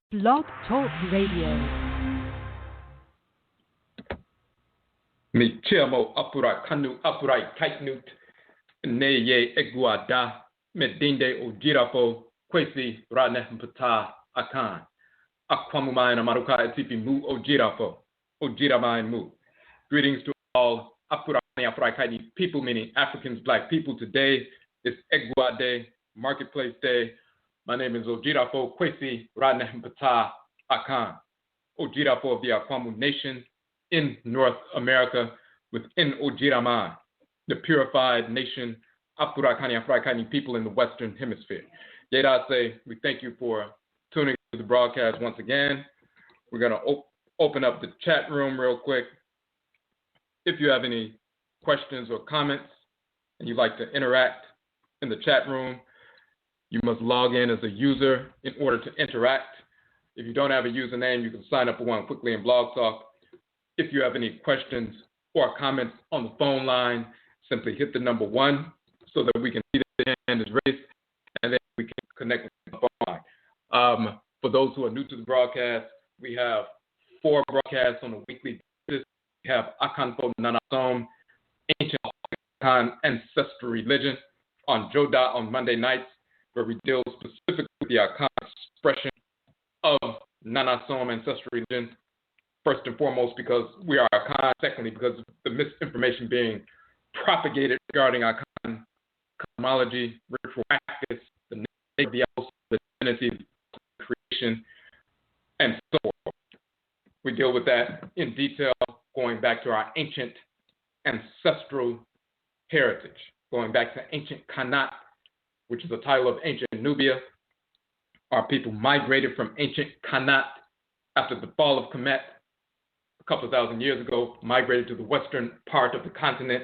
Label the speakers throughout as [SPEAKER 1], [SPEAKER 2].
[SPEAKER 1] Blog Talk Radio.
[SPEAKER 2] Mi chiamo apura kanu apurai kaitnut ne ye EGUA da medinde Odwirafo Kwesi Nehem Ptah Akhan Akwamuman Amaruka Atifi mu Odwirafo Odwiraman mu. Greetings to all apura kaini people, meaning Africans, Black people. Today is EGUA Day, Marketplace Day. My name is Odwirafo Kwesi Nehem Ptah Akhan, Odwirafo of the Akwamu Nation in North America, within Odwiraman, the purified nation, Afrikani people in the Western Hemisphere. Yet I say we thank you for tuning to the broadcast once again. We're going to open up the chat room real quick. If you have any questions or comments and you'd like to interact in the chat room, you must log in as a user in order to interact. If you don't have a username, you can sign up for one quickly in Blog Talk. If you have any questions or comments on the phone line, simply hit the number 1 so that we can see that the hand is raised, and then we can connect with the phone line. For those who are new to the broadcast, we have 4 broadcasts on a weekly basis. We have Akhan Nanasom, Ancient Akhan Ancestral Religion, on Joda on Monday nights, where we deal specifically with the Akhan expression of Nanasom Ancestral Religion. First and foremost, because we are Akhan. Secondly, because of the misinformation being propagated regarding Akhan cosmology, ritual practice, the nature of the divinity, creation, and so forth. We deal with that in detail, going back to our ancient ancestral heritage, going back to ancient Khanat, which is a title of ancient Nubia. Our people migrated from ancient Khanat after the fall of Kemet a couple of thousand years ago, migrated to the western part of the continent,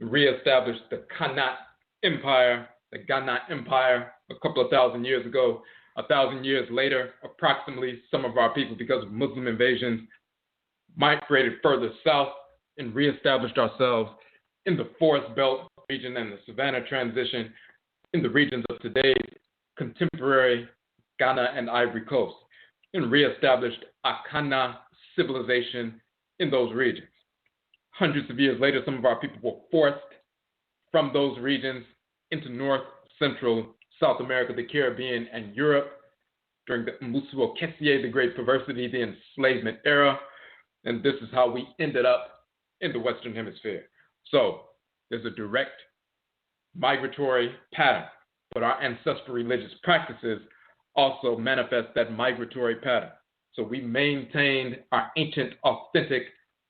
[SPEAKER 2] reestablished the Khanat Empire, the Ghana Empire a couple of thousand years ago. 1,000 years later, approximately, some of our people, because of Muslim invasions, migrated further south and reestablished ourselves in the forest belt region and the savanna transition in the regions of today's contemporary Ghana and Ivory Coast, and reestablished Akhana civilization in those regions. Hundreds of years later, some of our people were forced from those regions into North, Central, South America, the Caribbean, and Europe during the Musuo Kessie, the Great Perversity, the enslavement era, and this is how we ended up in the Western Hemisphere. So there's a direct migratory pattern, but our ancestral religious practices also manifest that migratory pattern. So we maintained our ancient, authentic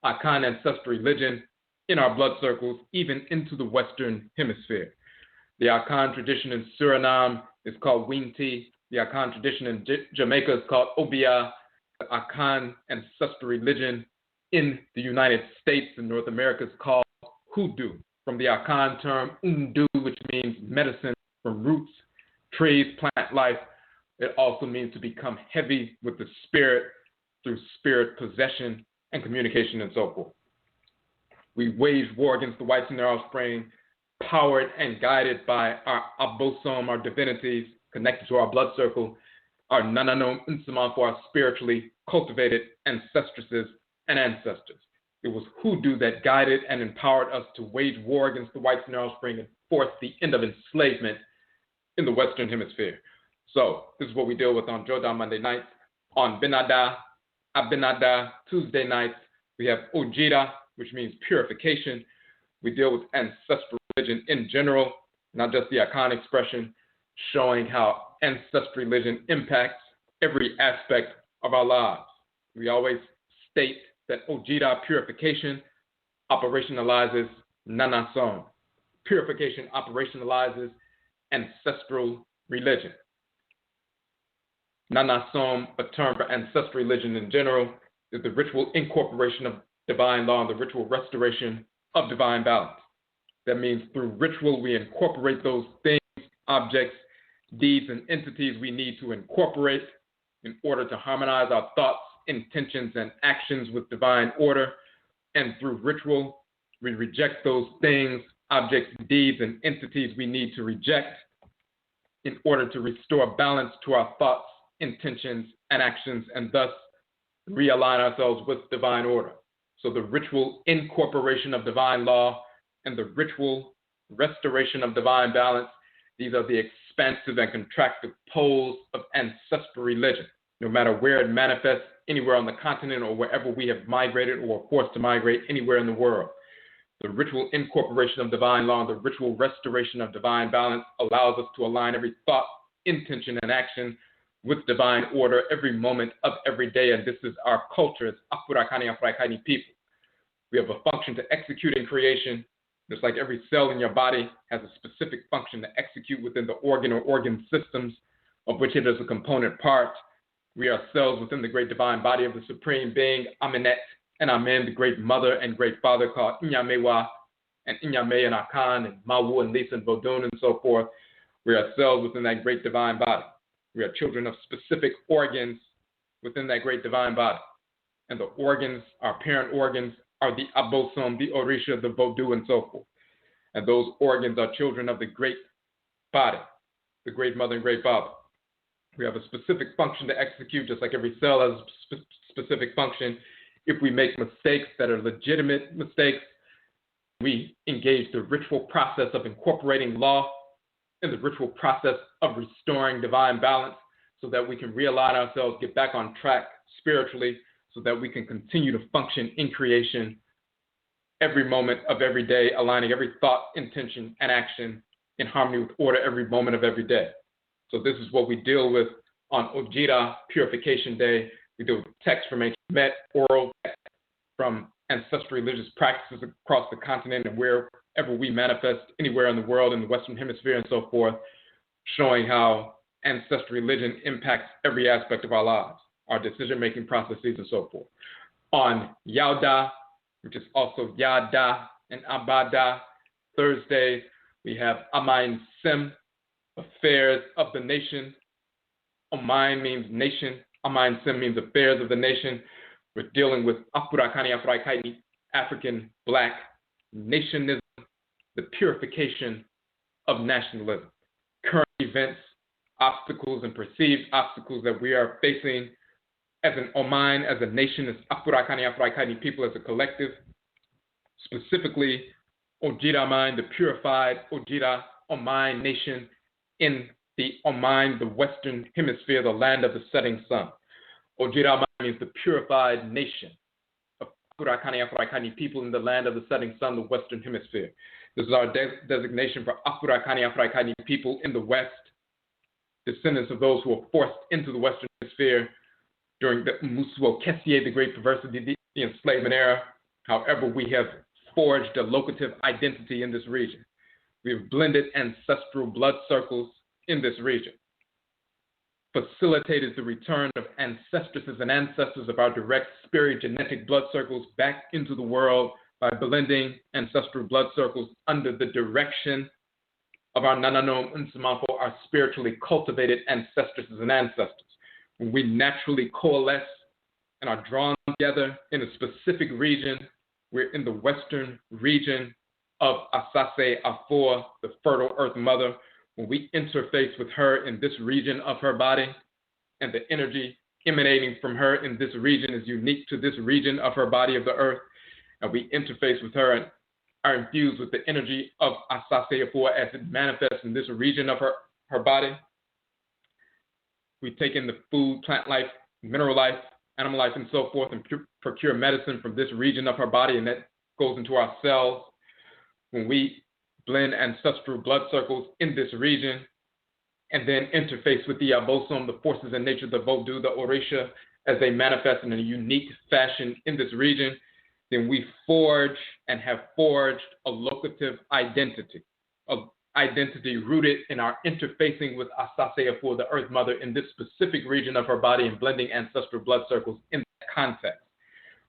[SPEAKER 2] Akhan ancestral religion in our blood circles, even into the Western Hemisphere. The Akhan tradition in Suriname is called Winti. The Akhan tradition in Jamaica is called Obia. The Akhan ancestral religion in the United States and North America is called Hoodoo, from the Akhan term Undu, which means medicine from roots, trees, plant life. It also means to become heavy with the spirit through spirit possession and communication and so forth. We waged war against the whites and their offspring, powered and guided by our abosom, our divinities, connected to our blood circle, our nananom insama for our spiritually cultivated ancestresses and ancestors. It was hoodoo that guided and empowered us to wage war against the whites and their offspring and force the end of enslavement in the Western Hemisphere. So this is what we deal with on Joda Monday nights. On Abinada Tuesday nights, we have Ojira, which means purification. We deal with ancestral religion in general, not just the Akhan expression, showing how ancestral religion impacts every aspect of our lives. We always state that Ojira purification operationalizes Nanasom. Purification operationalizes ancestral religion. Nanasom, a term for ancestral religion in general, is the ritual incorporation of divine law and the ritual restoration of divine balance. That means through ritual, we incorporate those things, objects, deeds, and entities we need to incorporate in order to harmonize our thoughts, intentions, and actions with divine order. And through ritual, we reject those things, objects, deeds, and entities we need to reject in order to restore balance to our thoughts, intentions, and actions, and thus realign ourselves with divine order. So the ritual incorporation of divine law and the ritual restoration of divine balance, these are the expansive and contractive poles of ancestral religion. No matter where it manifests, anywhere on the continent or wherever we have migrated or are forced to migrate anywhere in the world. The ritual incorporation of divine law and the ritual restoration of divine balance allows us to align every thought, intention, and action with divine order every moment of every day. And this is our culture as Akwamu people. We have a function to execute in creation. Just like every cell in your body has a specific function to execute within the organ or organ systems of which it is a component part. We are cells within the great divine body of the Supreme Being, Amenet and Amen, the great mother and great father called Inyamewa and Inyame and Akhan and Mawu and Lisa and Vodun and so forth. We are cells within that great divine body. We are children of specific organs within that great divine body. And the organs, our parent organs, are the Abosom, the Orisha, the Vodou, and so forth. And those organs are children of the great body, the great mother and great father. We have a specific function to execute, just like every cell has a specific function. If we make mistakes that are legitimate mistakes, we engage the ritual process of incorporating law and the ritual process of restoring divine balance so that we can realign ourselves, get back on track spiritually, so that we can continue to function in creation every moment of every day, aligning every thought, intention, and action in harmony with order every moment of every day. So this is what we deal with on Ojira Purification Day. We deal with text from ancient Met, oral text from ancestral religious practices across the continent and wherever we manifest, anywhere in the world, in the Western Hemisphere and so forth, showing how ancestral religion impacts every aspect of our lives, our decision-making processes and so forth. On Yauda, which is also Yada and Abada, Thursdays, we have Amain Sim, Affairs of the Nation. Amain means nation. Amain Sim means affairs of the nation. We're dealing with African Black nationism, the purification of nationalism, current events, obstacles, and perceived obstacles that we are facing as an Oman, as a nation, as Afro-Akani people, as a collective, specifically Odwiraman, the purified Odwira Oman nation in the Oman, the Western Hemisphere, the land of the setting sun. Odwiraman means the purified nation of Afro-Akani people in the land of the setting sun, the Western Hemisphere. This is our designation for Afro-Akani people in the West, descendants of those who were forced into the Western Hemisphere during the Musuo Kessie, the Great Perversity, the enslavement era. However, we have forged a locative identity in this region. We have blended ancestral blood circles in this region, facilitated the return of ancestresses and ancestors of our direct spirit genetic blood circles back into the world by blending ancestral blood circles under the direction of our Nananom Nsamafo, our spiritually cultivated ancestresses and ancestors. When we naturally coalesce and are drawn together in a specific region, we're in the western region of Asase Afua, the fertile earth mother. When we interface with her in this region of her body, and the energy emanating from her in this region is unique to this region of her body of the earth, and we interface with her and are infused with the energy of Asase Afua as it manifests in this region of her body. We take in the food, plant life, mineral life, animal life, and so forth, and procure medicine from this region of her body, and that goes into our cells. When we blend ancestral blood circles in this region, and then interface with the Abosom, the forces in nature, the Vodou, the Orisha, as they manifest in a unique fashion in this region, then we forge and have forged a locative identity, rooted in our interfacing with Asase Afua, the Earth Mother, in this specific region of her body and blending ancestral blood circles in that context.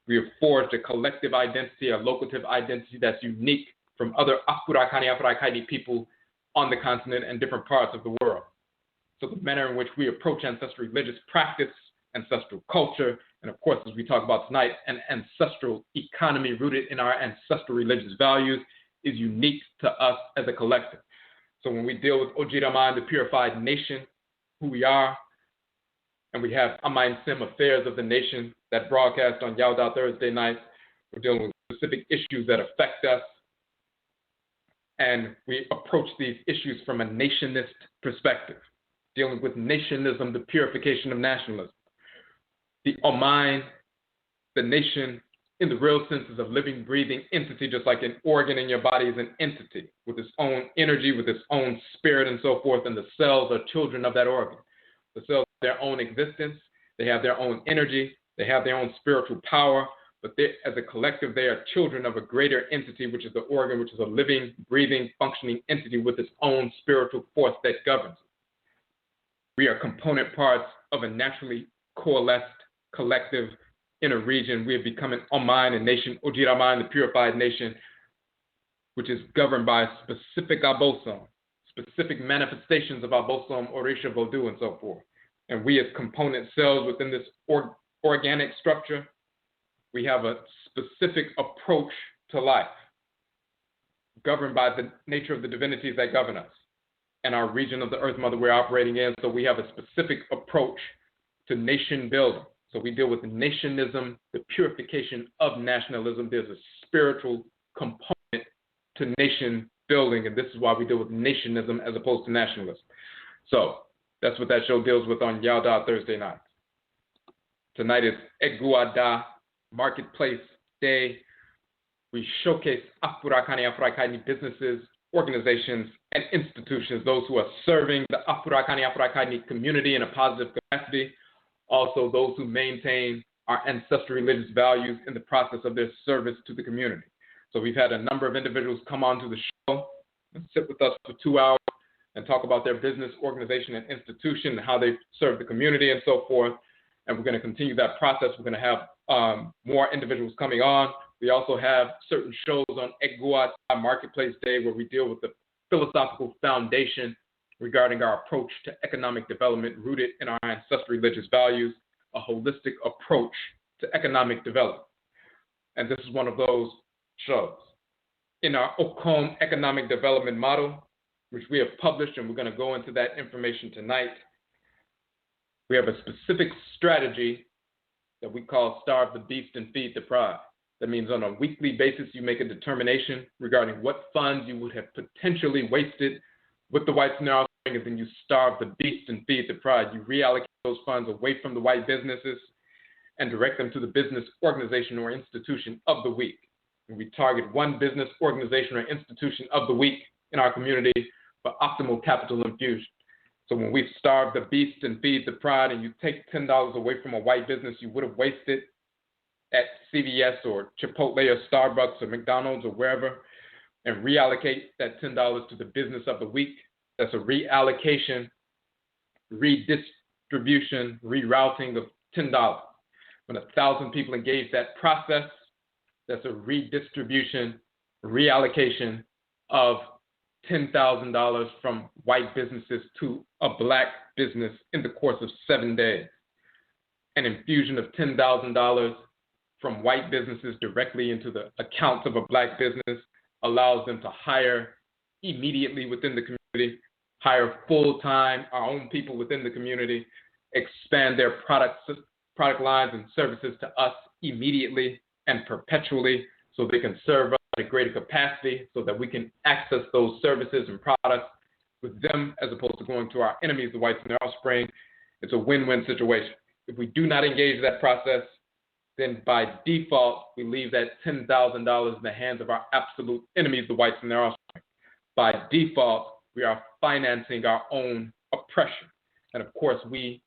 [SPEAKER 2] We have forged a collective identity, a locative identity that's unique from other Afro-Akani people on the continent and different parts of the world. So the manner in which we approach ancestral religious practice, ancestral culture, and of course, as we talk about tonight, an ancestral economy rooted in our ancestral religious values is unique to us as a collective. So when we deal with Odwiraman, the purified nation, who we are, And we have Amain Sim Affairs of the Nation that broadcast on Yauda Thursday nights. We're dealing with specific issues that affect us. And we approach these issues from a nationist perspective, dealing with nationism, the purification of nationalism. The Oman, the nation, in the real sense, is a living, breathing entity, just like an organ in your body is an entity with its own energy, with its own spirit, and so forth. And the cells are children of that organ. The cells have their own existence. They have their own energy. They have their own spiritual power. But they, as a collective, they are children of a greater entity, which is the organ, which is a living, breathing, functioning entity with its own spiritual force that governs it. We are component parts of a naturally coalesced collective in a region. We have become an Oman, a nation, Odwiraman, the purified nation, which is governed by specific abosom, specific manifestations of abosom, Orisha, Vodou, and so forth. And we as component cells within this organic structure, we have a specific approach to life, governed by the nature of the divinities that govern us and our region of the Earth Mother we're operating in. So we have a specific approach to nation building. So we deal with nationism, the purification of nationalism. There's a spiritual component to nation building, and this is why we deal with nationism as opposed to nationalism. So that's what that show deals with on Yauda Thursday nights. Tonight is EGUA Marketplace Day. We showcase Afro-Akani businesses, organizations, and institutions, those who are serving the Afro-Akani community in a positive capacity. Also, those who maintain our ancestral religious values in the process of their service to the community. So we've had a number of individuals come onto the show and sit with us for 2 hours and talk about their business, organization, and institution, and how they serve the community and so forth. And we're going to continue that process. We're going to have more individuals coming on. We also have certain shows on EGUA Marketplace Day where we deal with the philosophical foundation regarding our approach to economic development rooted in our ancestral religious values, a holistic approach to economic development. And this is one of those shows. In our OKOM economic development model, which we have published, and we're going to go into that information tonight, we have a specific strategy that we call Starve the Beast and Feed the Pride. That means on a weekly basis, you make a determination regarding what funds you would have potentially wasted with the whites in their offspring, and then you starve the beast and feed the pride. You reallocate those funds away from the white businesses and direct them to the business organization or institution of the week. And we target one business organization or institution of the week in our community for optimal capital infusion. So when we starve the beast and feed the pride, and you take $10 away from a white business you would have wasted at CVS or Chipotle or Starbucks or McDonald's or wherever, and reallocate that $10 to the business of the week, that's a reallocation, redistribution, rerouting of $10. When 1,000 people engage that process, that's a redistribution, reallocation of $10,000 from white businesses to a black business in the course of 7 days. An infusion of $10,000 from white businesses directly into the accounts of a black business allows them to hire immediately within the community, hire full-time our own people within the community, expand their product lines and services to us immediately and perpetually so they can serve us at a greater capacity so that we can access those services and products with them as opposed to going to our enemies, the whites and their offspring. It's a win-win situation. If we do not engage that process, then by default, we leave that $10,000 in the hands of our absolute enemies, the whites and their offspring. By default, we are financing our own oppression. And of course, we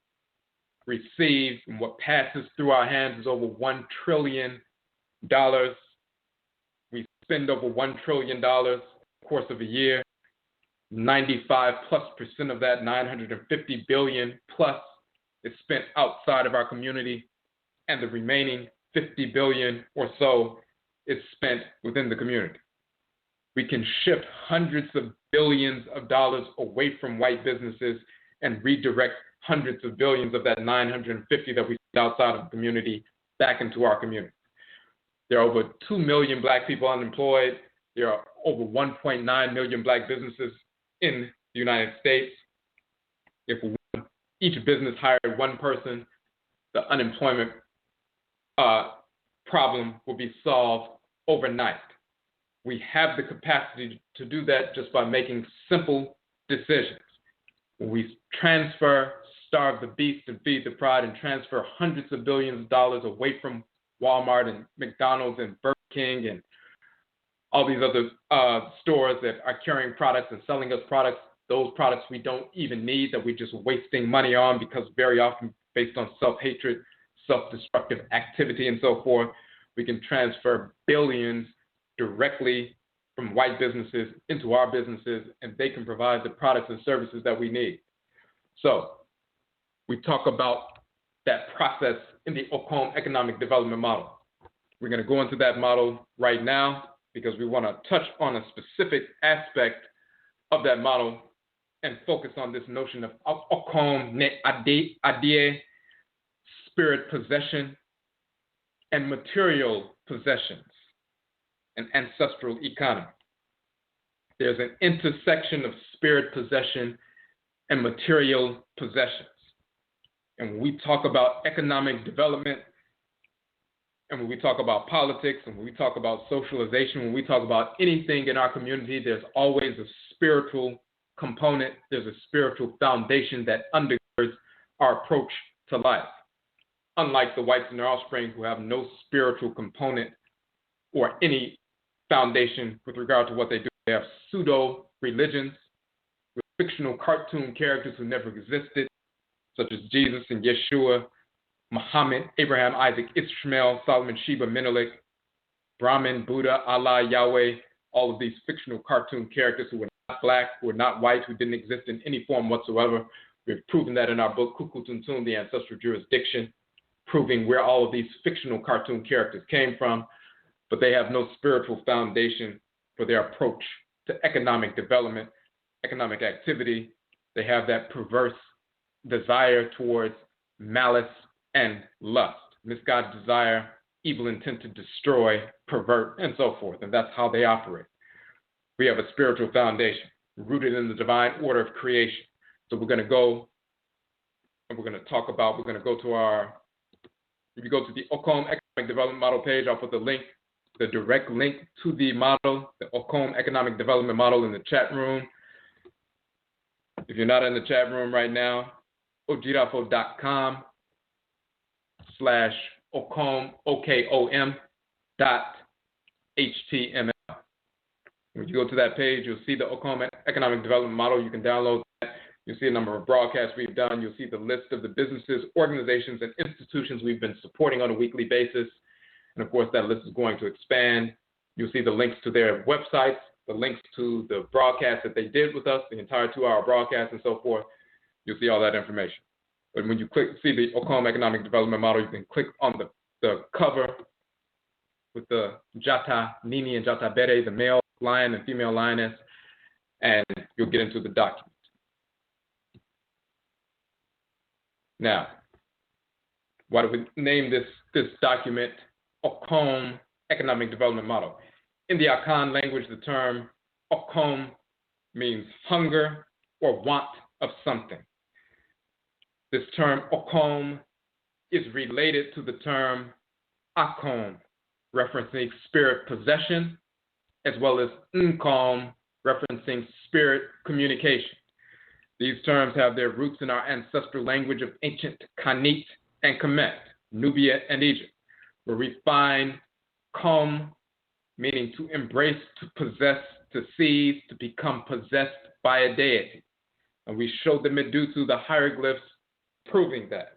[SPEAKER 2] receive, and what passes through our hands is over $1 trillion. We spend over $1 trillion in the course of a year. 95+% of that, 950 billion plus, is spent outside of our community, and the remaining 50 billion or so is spent within the community. We can shift hundreds of billions of dollars away from white businesses and redirect hundreds of billions of that 950 that we spend outside of the community back into our community. There are over 2 million black people unemployed. There are over 1.9 million black businesses in the United States. If 1 each business hired one person, the unemployment problem will be solved overnight. We have the capacity to do that just by making simple decisions. When we transfer, starve the beast and feed the pride, and transfer hundreds of billions of dollars away from Walmart and McDonald's and Burger King and all these other stores that are carrying products and selling us products, those products we don't even need, that we're just wasting money on because very often based on self-hatred, self-destructive activity and so forth, we can transfer billions directly from white businesses into our businesses, and they can provide the products and services that we need. So we talk about that process in the OKOM economic development model. We're going to go into that model right now because we want to touch on a specific aspect of that model and focus on this notion of OKOM ne ADE, spirit possession, and material possessions, an ancestral economy. There's an intersection of spirit possession and material possessions. And when we talk about economic development, and when we talk about politics, and when we talk about socialization, when we talk about anything in our community, there's always a spiritual component. There's a spiritual foundation that undergirds our approach to life. Unlike the whites and their offspring who have no spiritual component or any foundation with regard to what they do, they have pseudo-religions with fictional cartoon characters who never existed, such as Jesus and Yeshua, Muhammad, Abraham, Isaac, Ishmael, Solomon, Sheba, Menelik, Brahman, Buddha, Allah, Yahweh, all of these fictional cartoon characters who were not black, who were not white, who didn't exist in any form whatsoever. We've proven that in our book, Kukutuntun, The Ancestral Jurisdiction, proving where all of these fictional cartoon characters came from, but they have no spiritual foundation for their approach to economic development, economic activity. They have that perverse desire towards malice and lust, misguided desire, evil intent to destroy, pervert, and so forth. And that's how they operate. We have a spiritual foundation rooted in the divine order of creation. So we're going to go and we're going to talk about, we're going to go to our, if you go to the OKOM Economic Development Model page, I'll put the link, the direct link to the model, the OKOM Economic Development Model in the chat room. If you're not in the chat room right now, odwirafo.com/OKOM, OKOM .html. When you go to that page, you'll see the OKOM Economic Development Model. You can download that. You'll see a number of broadcasts we've done. You'll see the list of the businesses, organizations, and institutions we've been supporting on a weekly basis. And of course, that list is going to expand. You'll see the links to their websites, the links to the broadcast that they did with us, the entire 2-hour broadcast and so forth. You'll see all that information. But when you see the OKOM Economic Development Model, you can click on the cover with the Jata Nini and Jata Bere, the male lion and female lioness, and you'll get into the document. Now, why do we name this document OKOM Economic Development Model? In the Akhan language, the term OKOM means hunger or want of something. This term OKOM is related to the term AKOM, referencing spirit possession, as well as NHOMA, referencing spirit communication. These terms have their roots in our ancestral language of ancient Khanate and Kemet, Nubia and Egypt, where we find kom, meaning to embrace, to possess, to seize, to become possessed by a deity. And we showed the Medusa, the hieroglyphs, proving that.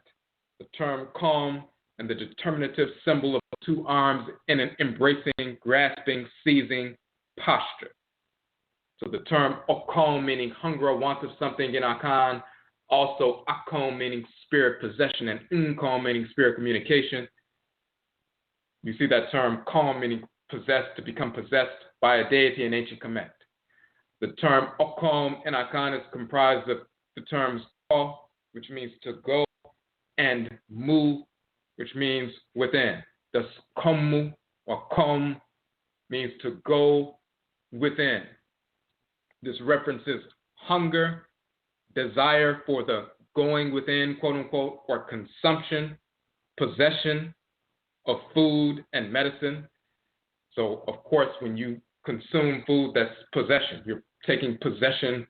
[SPEAKER 2] The term kom and the determinative symbol of 2 arms in an embracing, grasping, seizing posture. So the term OKOM, meaning hunger or want of something in Akhan, also AKOM, meaning spirit possession, and NHOMA, meaning spirit communication. You see that term kom, meaning possessed, to become possessed by a deity in ancient Kemet. The term OKOM in Akhan is comprised of the terms ko, which means to go, and mu, which means within. Thus, komu or kom means to go within. This references hunger, desire for the going within, quote unquote, or consumption, possession of food and medicine. So, of course, when you consume food, that's possession. You're taking possession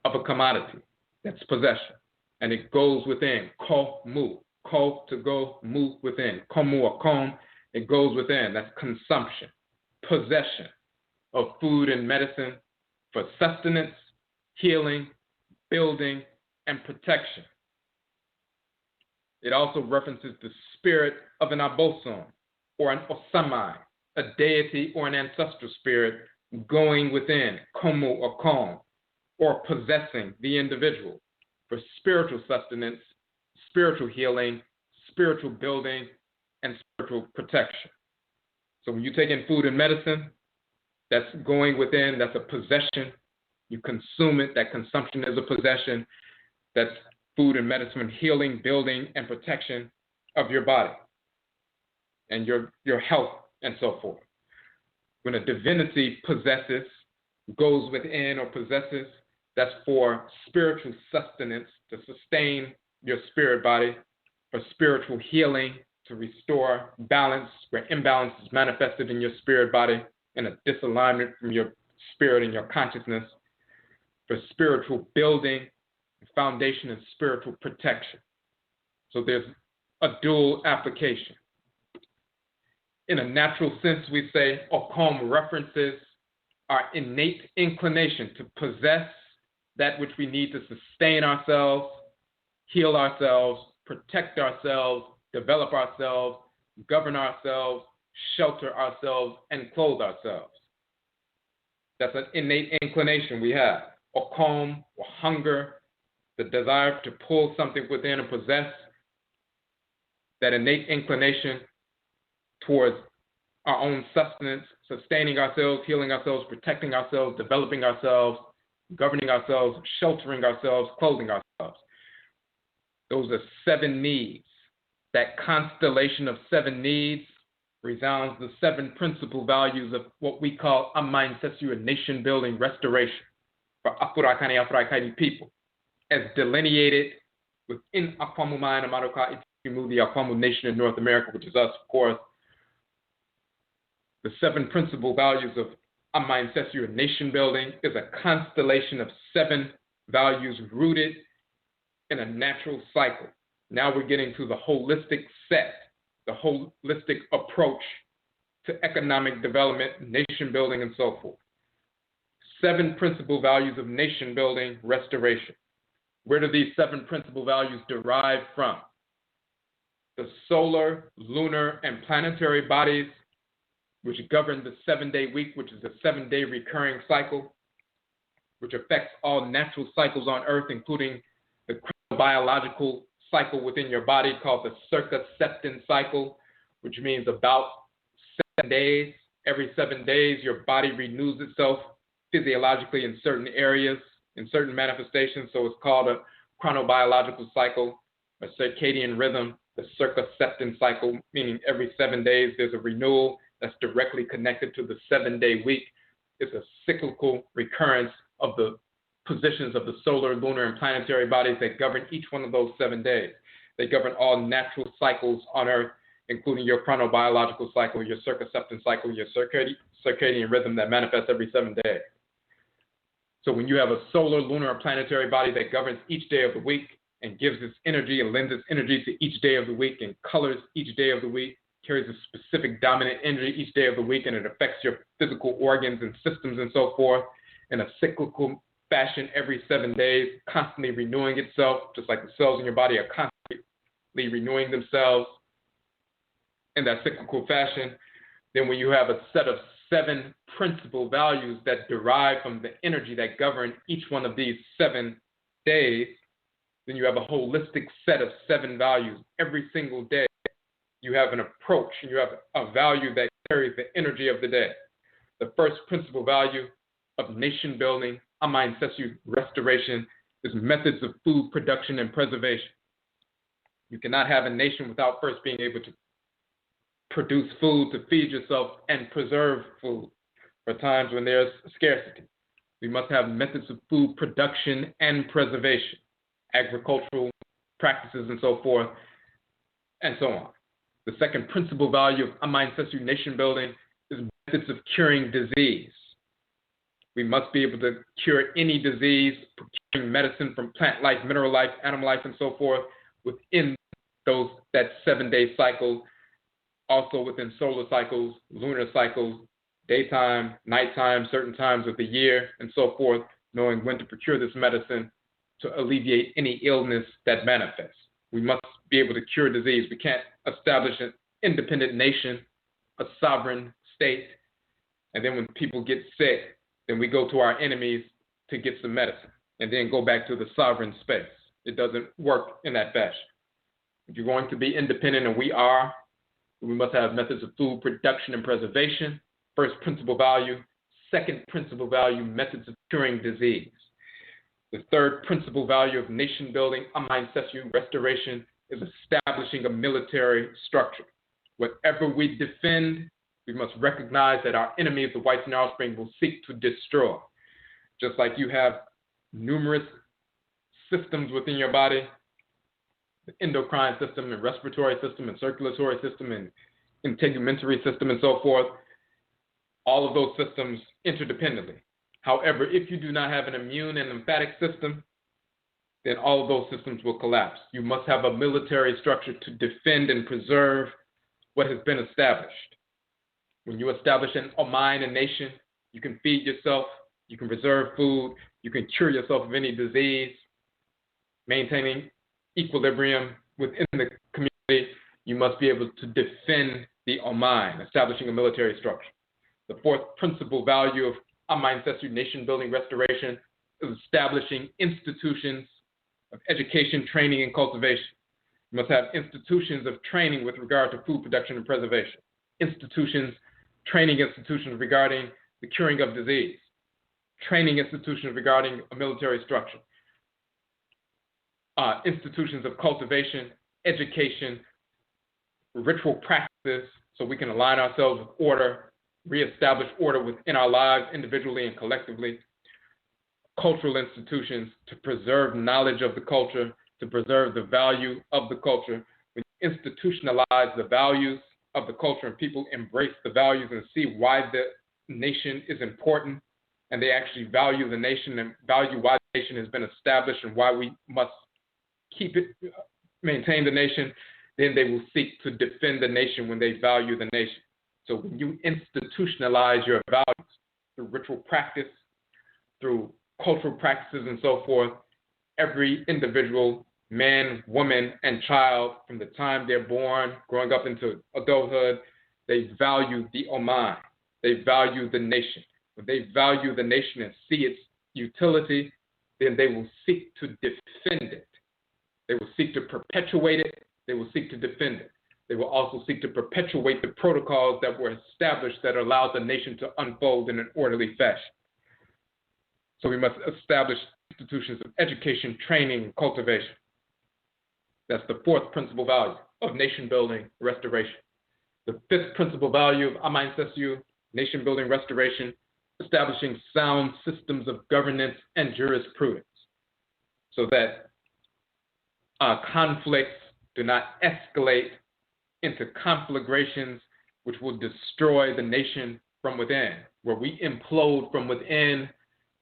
[SPEAKER 2] of a commodity. That's possession. And it goes within. Ko-mu. Ko, to go, mu, within. Komu or kom, it goes within. That's consumption. Possession of food and medicine for sustenance, healing, building, and protection. It also references the spirit of an abosom or an osamai, a deity or an ancestral spirit going within, komu or kom, or possessing the individual for spiritual sustenance, spiritual healing, spiritual building, and spiritual protection. So when you take in food and medicine, that's going within, that's a possession. You consume it, that consumption is a possession. That's food and medicine, healing, building, and protection of your body and your health and so forth. When a divinity possesses, goes within or possesses, that's for spiritual sustenance, to sustain your spirit body, for spiritual healing, to restore balance, where imbalance is manifested in your spirit body and a disalignment from your spirit and your consciousness, for spiritual building, foundation, and spiritual protection. So there's a dual application. In a natural sense, we say OKOM references our innate inclination to possess that which we need to sustain ourselves, heal ourselves, protect ourselves, develop ourselves, govern ourselves, shelter ourselves, and clothe ourselves. That's an innate inclination we have. OKOM, or hunger, the desire to pull something within and possess, that innate inclination towards our own sustenance, sustaining ourselves, healing ourselves, protecting ourselves, developing ourselves, governing ourselves, sheltering ourselves, clothing ourselves. Those are 7 needs. That constellation of 7 needs resounds the 7 principal values of what we call Ancestral nation building restoration for Akwamu people, as delineated within Akwamuman, Amaruka, Atifi, the Akwamu nation in North America, which is us, of course. The 7 principal values of Ancestral nation building is a constellation of 7 values rooted in a natural cycle. Now we're getting to the holistic set, the holistic approach to economic development, nation building, and so forth. 7 principal values of nation building restoration. Where do these 7 principal values derive from? The solar, lunar, and planetary bodies, which govern the 7-day week, which is a 7-day recurring cycle, which affects all natural cycles on Earth, including the biological cycle within your body called the circumseptan cycle, which means about 7 days. Every 7 days, your body renews itself physiologically in certain areas, in certain manifestations. So it's called a chronobiological cycle, a circadian rhythm, the circumseptan cycle, meaning every 7 days there's a renewal that's directly connected to the 7-day week. It's a cyclical recurrence of the positions of the solar, lunar, and planetary bodies that govern each one of those 7 days. They govern all natural cycles on Earth, including your chronobiological cycle, your circumseptan cycle, your circadian rhythm that manifests every 7 days. So when you have a solar, lunar, or planetary body that governs each day of the week and gives its energy and lends its energy to each day of the week and colors each day of the week, carries a specific dominant energy each day of the week, and it affects your physical organs and systems and so forth in a cyclical fashion every 7 days, constantly renewing itself, just like the cells in your body are constantly renewing themselves in that cyclical fashion. Then when you have a set of 7 principal values that derive from the energy that govern each one of these 7 days, then you have a holistic set of 7 values. Every single day, you have an approach, and you have a value that carries the energy of the day. The first principal value of nation building, ancestral restoration, is methods of food production and preservation. You cannot have a nation without first being able to produce food to feed yourself and preserve food for times when there's scarcity. We must have methods of food production and preservation, agricultural practices and so forth, and so on. The second principal value of ancestral nation building is methods of curing disease. We must be able to cure any disease, procuring medicine from plant life, mineral life, animal life, and so forth within that 7-day cycle, also within solar cycles, lunar cycles, daytime, nighttime, certain times of the year, and so forth, knowing when to procure this medicine to alleviate any illness that manifests. We must be able to cure disease. We can't establish an independent nation, a sovereign state, and then when people get sick, then we go to our enemies to get some medicine and then go back to the sovereign space. It doesn't work in that fashion. If you're going to be independent, and we are, we must have methods of food production and preservation. First principal value. Second principal value, methods of curing disease. The third principal value of nation building, ancestral restoration, is establishing a military structure. Whatever we defend, we must recognize that our enemies, the whites and offspring, will seek to destroy. Just like you have numerous systems within your body, the endocrine system and respiratory system and circulatory system and integumentary system and so forth, all of those systems interdependently. However, if you do not have an immune and lymphatic system, then all of those systems will collapse. You must have a military structure to defend and preserve what has been established. When you establish a mind and nation, you can feed yourself, you can preserve food, you can cure yourself of any disease, maintaining equilibrium within the community. You must be able to defend the mind, establishing a military structure. The fourth principal value of ancestral nation building restoration is establishing institutions of education, training, and cultivation. You must have institutions of training with regard to food production and preservation. Training institutions regarding the curing of disease. Training institutions regarding a military structure. Institutions of cultivation, education, ritual practices, so we can align ourselves with order, reestablish order within our lives individually and collectively. Cultural institutions to preserve knowledge of the culture, to preserve the value of the culture. When you institutionalize the values of the culture and people embrace the values and see why the nation is important, and they actually value the nation and value why the nation has been established and why we must keep it, maintain the nation, then they will seek to defend the nation when they value the nation. So when you institutionalize your values through ritual practice, through cultural practices and so forth, every individual, man, woman, and child, from the time they're born, growing up into adulthood, they value the Oman. They value the nation. When they value the nation and see its utility, then they will seek to defend it. They will seek to perpetuate it. They will seek to defend it. They will also seek to perpetuate the protocols that were established that allowed the nation to unfold in an orderly fashion. So we must establish institutions of education, training, and cultivation. That's the fourth principal value of nation building restoration. The fifth principal value of ancestral nation building restoration, establishing sound systems of governance and jurisprudence so that conflicts do not escalate into conflagrations which will destroy the nation from within, where we implode from within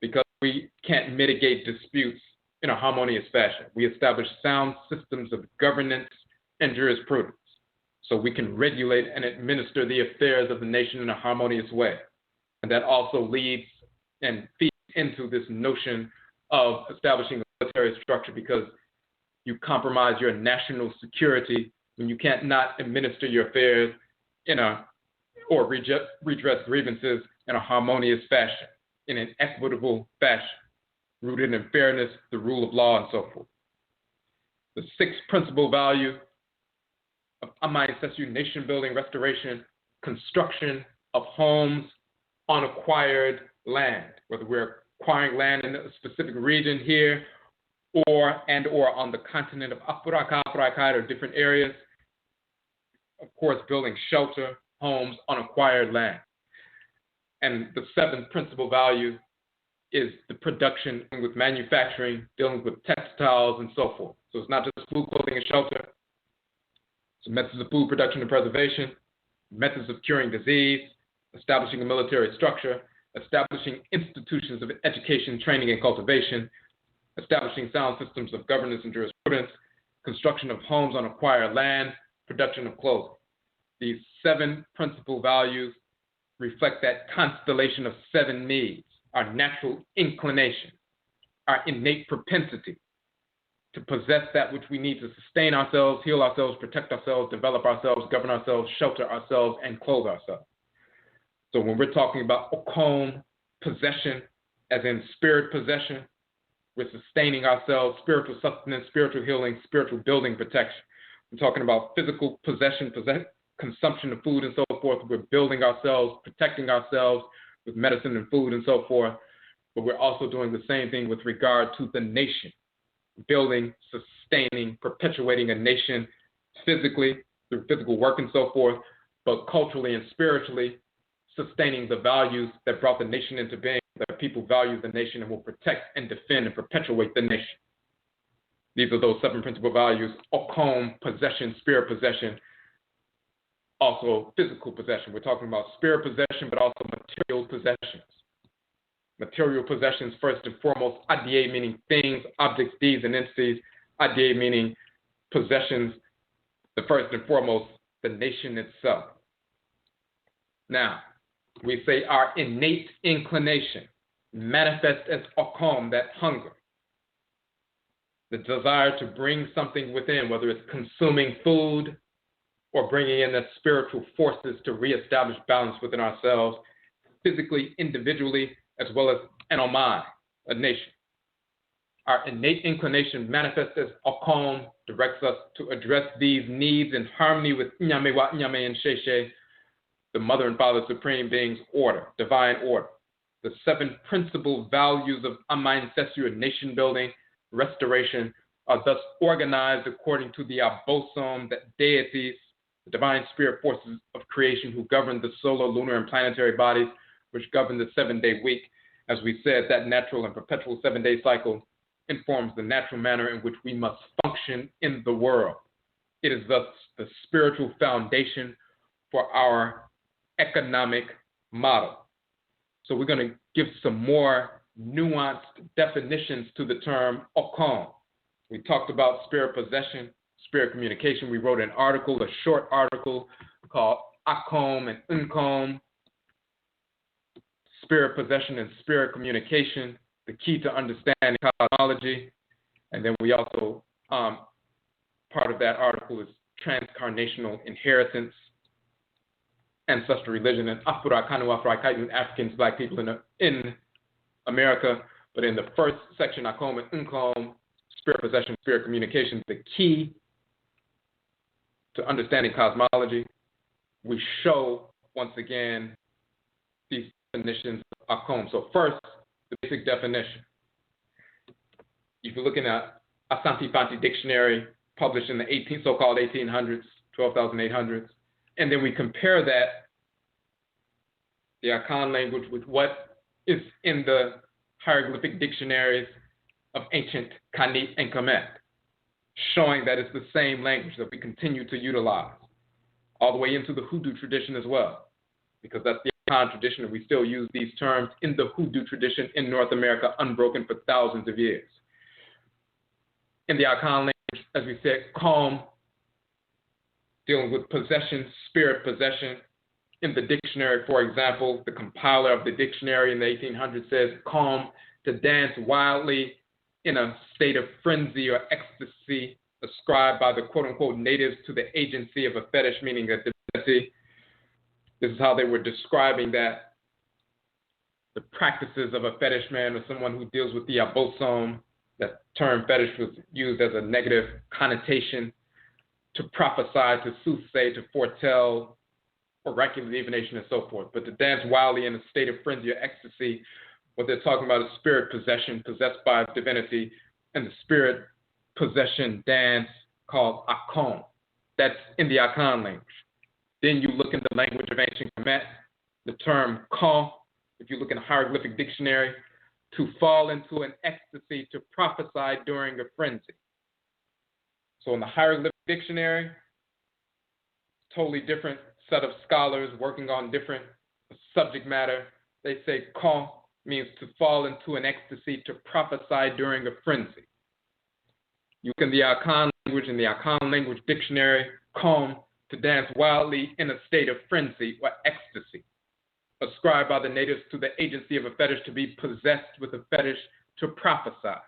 [SPEAKER 2] because we can't mitigate disputes in a harmonious fashion. We establish sound systems of governance and jurisprudence so we can regulate and administer the affairs of the nation in a harmonious way. And that also leads and feeds into this notion of establishing a military structure, because you compromise your national security when you can't not administer your affairs or redress grievances in a harmonious fashion, in an equitable fashion, rooted in fairness, the rule of law, and so forth. The sixth principal value of ancestral nation building restoration, construction of homes on acquired land, whether we're acquiring land in a specific region here or on the continent of Africa or different areas. Of course, building shelter, homes on acquired land. And the seventh principal value is the production with manufacturing, dealing with textiles and so forth. So it's not just food, clothing, and shelter. It's methods of food production and preservation, methods of curing disease, establishing a military structure, establishing institutions of education, training, and cultivation, establishing sound systems of governance and jurisprudence, construction of homes on acquired land, production of clothing. These 7 principal values reflect that constellation of 7 needs, our natural inclination, our innate propensity to possess that which we need to sustain ourselves, heal ourselves, protect ourselves, develop ourselves, govern ourselves, shelter ourselves, and clothe ourselves. So when we're talking about OKOM possession, as in spirit possession, we're sustaining ourselves, spiritual sustenance, spiritual healing, spiritual building, protection. We're talking about physical possession, consumption of food and so forth. We're building ourselves, protecting ourselves with medicine and food and so forth. But we're also doing the same thing with regard to the nation, building, sustaining, perpetuating a nation physically through physical work and so forth, but culturally and spiritually sustaining the values that brought the nation into being, that people value the nation and will protect and defend and perpetuate the nation. These are those 7 principal values: OKOM, possession, spirit possession, also physical possession. We're talking about spirit possession, but also material possessions. Material possessions, first and foremost, ADE meaning things, objects, deeds, and entities. ADE meaning possessions, the first and foremost, the nation itself. Now, we say our innate inclination manifests as OKOM, that hunger, the desire to bring something within, whether it's consuming food or bringing in the spiritual forces to reestablish balance within ourselves, physically, individually, as well as NHOMA, a nation. Our innate inclination manifests as OKOM directs us to address these needs in harmony with Nyamewa, Nyame, and Sheshe, the Mother and Father Supreme Being's order, divine order. The 7 principal values of Ancestral nation building, restoration, are thus organized according to the abosom, that deities, the divine spirit forces of creation who govern the solar, lunar, and planetary bodies, which govern the 7-day week. As we said, that natural and perpetual 7-day cycle informs the natural manner in which we must function in the world. It is thus the spiritual foundation for our economic model. So we're going to give some more nuanced definitions to the term OKOM. We talked about spirit possession, spirit communication. We wrote an article, a short article called AKOM and NHOMA, spirit possession and spirit communication, the key to understanding cosmology. And then we also, part of that article is transcarnational inheritance, ancestral religion, and Africans, Black people in America. But in the first section, AKOM and NHOMA, spirit possession, spirit communication, the key to understanding cosmology. We show, once again, these definitions of AKOM. So first, the basic definition. If you're looking at a Santi dictionary published in the so-called 1800s, 12,800s, and then we compare that, the Akhan language, with what is in the hieroglyphic dictionaries of ancient Kanit and Kemet, showing that it's the same language that we continue to utilize, all the way into the Hoodoo tradition as well, because that's the Akhan tradition, and we still use these terms in the Hoodoo tradition in North America, unbroken for thousands of years. In the Akhan language, as we said, calm, dealing with possession, spirit possession. In the dictionary, for example, the compiler of the dictionary in the 1800s says, calm, to dance wildly in a state of frenzy or ecstasy, ascribed by the quote-unquote natives to the agency of a fetish, meaning a divinity. This is how they were describing that. The practices of a fetish man or someone who deals with the abosom, that term fetish was used as a negative connotation, to prophesy, to soothsay, to foretell, oracular divination, and so forth. But to dance wildly in a state of frenzy or ecstasy, what they're talking about is spirit possession, possessed by divinity, and the spirit possession dance called AKOM. That's in the Akhan language. Then you look in the language of ancient Kemet, the term ka, if you look in a hieroglyphic dictionary, to fall into an ecstasy, to prophesy during a frenzy. So in the hieroglyphic dictionary, totally different set of scholars working on different subject matter. They say "kon" means to fall into an ecstasy, to prophesy during a frenzy. You can the Akhan language in the Akhan language dictionary, "kon," to dance wildly in a state of frenzy or ecstasy, ascribed by the natives to the agency of a fetish, to be possessed with a fetish, to prophesy.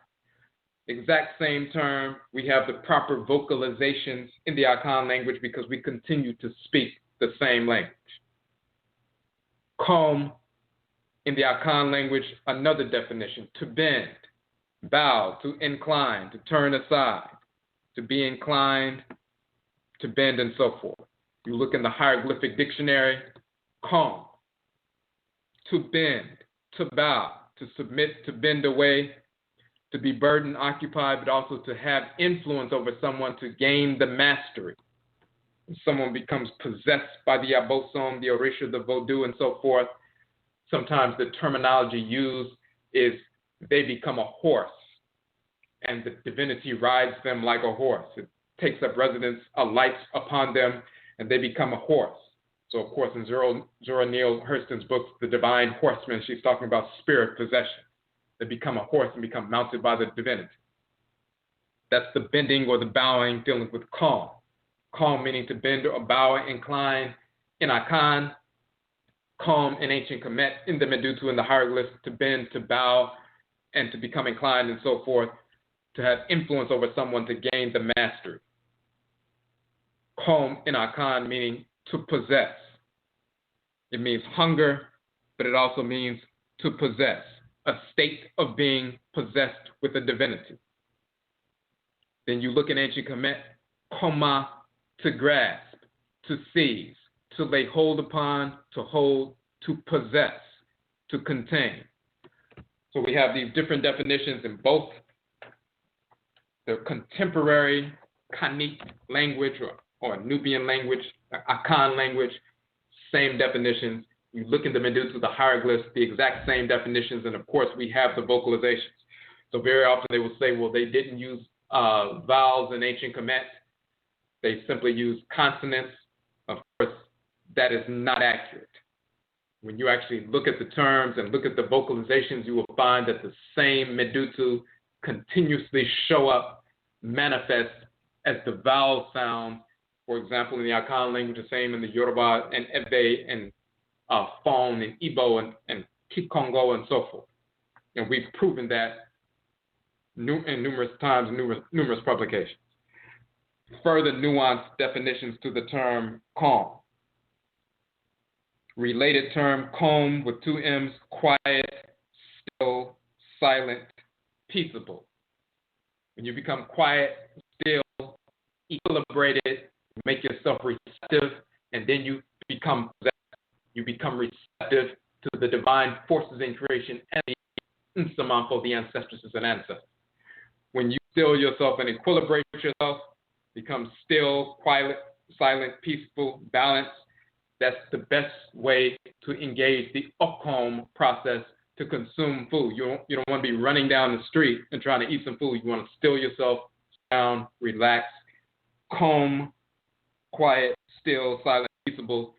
[SPEAKER 2] Exact same term, we have the proper vocalizations in the Akhan language because we continue to speak the same language. Kom in the Akhan language, another definition, to bend, bow, to incline, to turn aside, to be inclined, to bend, and so forth. You look in the hieroglyphic dictionary, kom, to bend, to bow, to submit, to bend away, to be burdened, occupied, but also to have influence over someone, to gain the mastery. When someone becomes possessed by the abosom, the orisha, the voodoo, and so forth, sometimes the terminology used is they become a horse, and the divinity rides them like a horse. It takes up residence, alights upon them, and they become a horse. So, of course, in Zora Neale Hurston's book, The Divine Horseman, she's talking about spirit possession. They become a horse and become mounted by the divinity. That's the bending or the bowing dealing with calm. Calm meaning to bend or bow or incline in Akhan. Calm in ancient Kemet, in the Medutu, in the hieroglyphs, to bend, to bow, and to become inclined and so forth, to have influence over someone, to gain the mastery. Calm in Akhan meaning to possess. It means hunger, but it also means to possess, a state of being possessed with a divinity. Then you look in ancient Kemet, koma, to grasp, to seize, to lay hold upon, to hold, to possess, to contain. So we have these different definitions in both the contemporary Kanit language or Nubian language, Akhan language, same definitions. You look in the Medusa, the hieroglyphs, the exact same definitions, and of course we have the vocalizations. So very often they will say, well, they didn't use vowels in ancient Kemet. They simply use consonants. Of course, that is not accurate. When you actually look at the terms and look at the vocalizations, you will find that the same Medusa continuously show up, manifest as the vowel sound. For example, in the Akhan language, the same in the Yoruba and Ebe and Fon and Igbo and Kikongo and so forth. And we've proven that in numerous times, numerous publications. Further nuanced definitions to the term calm. Related term, calm with two M's, quiet, still, silent, peaceable. When you become quiet, still, equilibrated, make yourself receptive, and then you become receptive to the divine forces in creation and the Nsamanfo, the ancestresses and ancestors. When you still yourself and equilibrate yourself, become still, quiet, silent, peaceful, balanced, that's the best way to engage the OKOM process to consume food. You don't want to be running down the street and trying to eat some food. You want to still yourself down, relax, calm, quiet, still, silent, peaceable.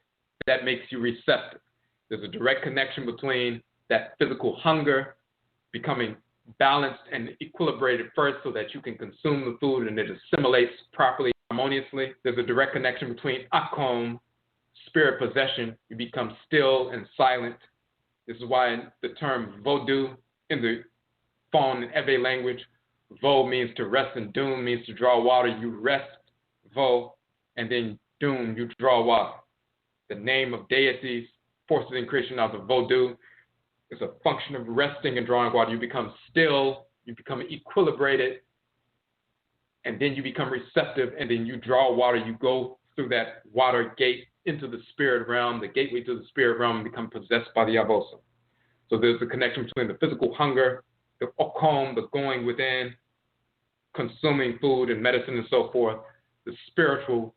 [SPEAKER 2] That makes you receptive. There's a direct connection between that physical hunger, becoming balanced and equilibrated first so that you can consume the food and it assimilates properly, harmoniously. There's a direct connection between AKOM, spirit possession. You become still and silent. This is why the term Vodou in the Fon and Ebe language, Vo means to rest and Doom means to draw water. You rest, Vo, and then Doom, you draw water. The name of deities, forces in creation of the Vodou, is a function of resting and drawing water. You become still, you become equilibrated, and then you become receptive, and then you draw water. You go through that water gate into the spirit realm, the gateway to the spirit realm, and become possessed by the Abosom. So there's a connection between the physical hunger, the OKOM, the going within, consuming food and medicine and so forth, the spiritual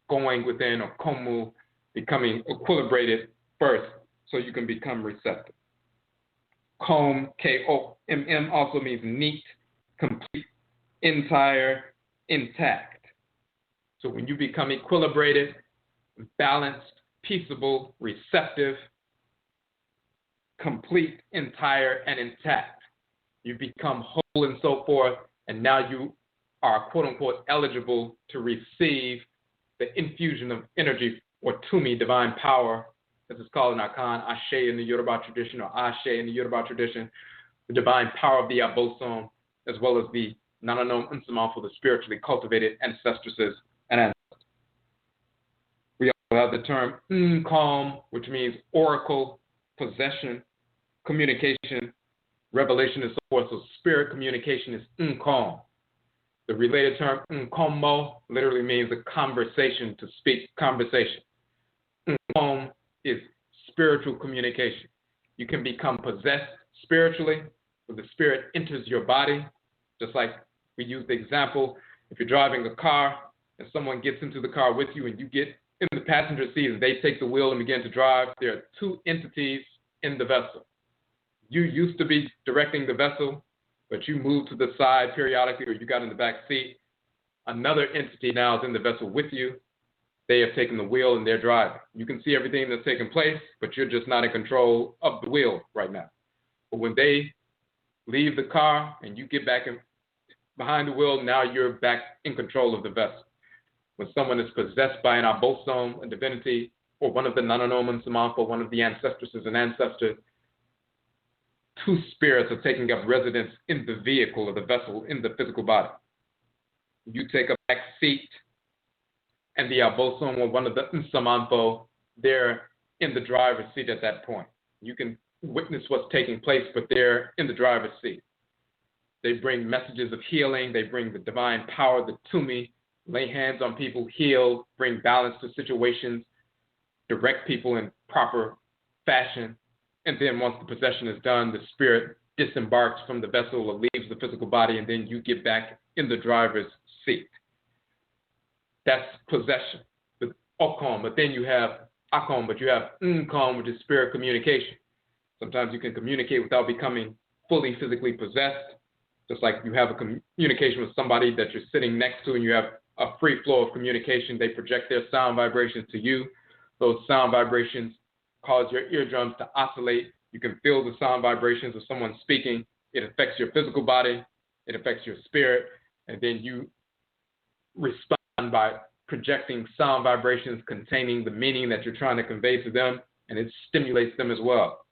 [SPEAKER 2] going within, or komu, becoming equilibrated first so you can become receptive. Kom, K-O-M-M, also means neat, complete, entire, intact. So when you become equilibrated, balanced, peaceable, receptive, complete, entire, and intact, you become whole and so forth, and now you are quote-unquote eligible to receive the infusion of energy, or Tumi, divine power, as it's called in Akhan, Ashe in the Yoruba tradition, or Ashe in the Yoruba tradition, the divine power of the Abosom, as well as the Nananom Nsamanfo, the spiritually cultivated ancestresses and ancestors. We also have the term OKOM, which means oracle, possession, communication, revelation, and so forth. So spirit communication is OKOM. The related term nkomo literally means a conversation, to speak conversation. Nkom is spiritual communication. You can become possessed spiritually when the spirit enters your body, just like we used the example. If you're driving a car and someone gets into the car with you and you get in the passenger seat and they take the wheel and begin to drive, there are two entities in the vessel. You used to be directing the vessel, but you moved to the side periodically, or you got in the back seat. Another entity now is in the vessel with you. They have taken the wheel and they're driving. You can see everything that's taking place, but you're just not in control of the wheel right now. But when they leave the car and you get back behind the wheel, now you're back in control of the vessel. When someone is possessed by an Abosom, a divinity, or one of the Nananom Nsamanfo, one of the ancestresses and ancestors, two spirits are taking up residence in the vehicle or the vessel, in the physical body. You take a back seat, and the Abosom or one of the Nsamanfo, they're in the driver's seat at that point. You can witness what's taking place, but they're in the driver's seat. They bring messages of healing. They bring the divine power, the Tumi, lay hands on people, heal, bring balance to situations, direct people in proper fashion. And then once the possession is done, the spirit disembarks from the vessel or leaves the physical body, and then you get back in the driver's seat. That's possession with OKOM. But then you have AKOM, but you have NKOM, which is spirit communication. Sometimes you can communicate without becoming fully physically possessed, just like you have a communication with somebody that you're sitting next to and you have a free flow of communication. They project their sound vibrations to you. Those sound vibrations cause your eardrums to oscillate. You can feel the sound vibrations of someone speaking. It affects your physical body. It affects your spirit. And then you respond by projecting sound vibrations containing the meaning that you're trying to convey to them, and it stimulates them as well.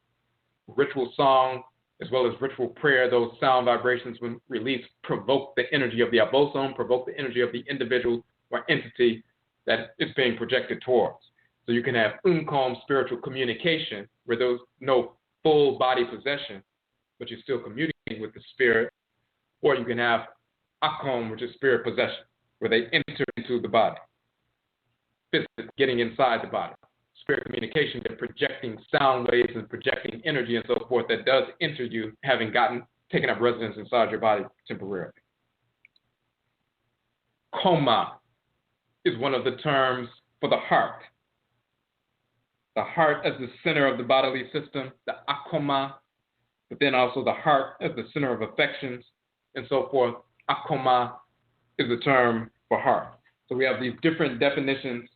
[SPEAKER 2] Ritual song, as well as ritual prayer, those sound vibrations when released provoke the energy of the Abosom, provoke the energy of the individual or entity that is being projected towards. So you can have NKOM, spiritual communication, where there's no full body possession, but you're still communicating with the spirit. Or you can have AKOM, which is spirit possession, where they enter into the body, physically getting inside the body. Spirit communication, they're projecting sound waves and projecting energy and so forth that does enter you, having taken up residence inside your body temporarily. Koma is one of the terms for the heart. The heart as the center of the bodily system, the akoma, but then also the heart as the center of affections and so forth. Akoma is the term for heart. So we have these different definitions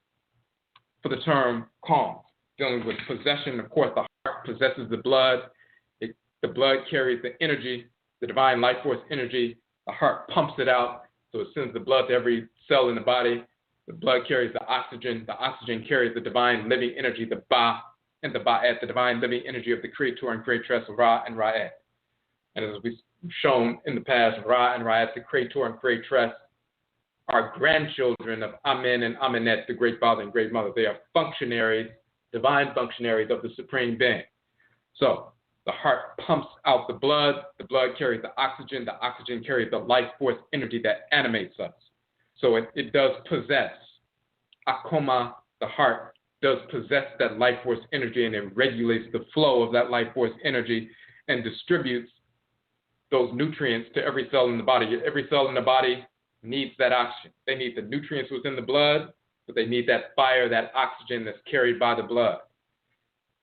[SPEAKER 2] for the term calm. Dealing with possession, of course, the heart possesses the blood. The blood carries the energy, the divine life force energy. The heart pumps it out, so it sends the blood to every cell in the body. The blood carries the oxygen. The oxygen carries the divine living energy, the Ba and the Ba'et, the divine living energy of the Creator and Creatress, Ra and Ra'et. And as we've shown in the past, Ra and Ra'et, the Creator and Creatress, are grandchildren of Amen and Amenet, the Great Father and Great Mother. They are functionaries, divine functionaries of the Supreme Being. So the heart pumps out the blood carries the oxygen carries the life force energy that animates us. So it does possess. Akoma, the heart, does possess that life force energy, and it regulates the flow of that life force energy and distributes those nutrients to every cell in the body. Every cell in the body needs that oxygen. They need the nutrients within the blood, but they need that fire, that oxygen that's carried by the blood.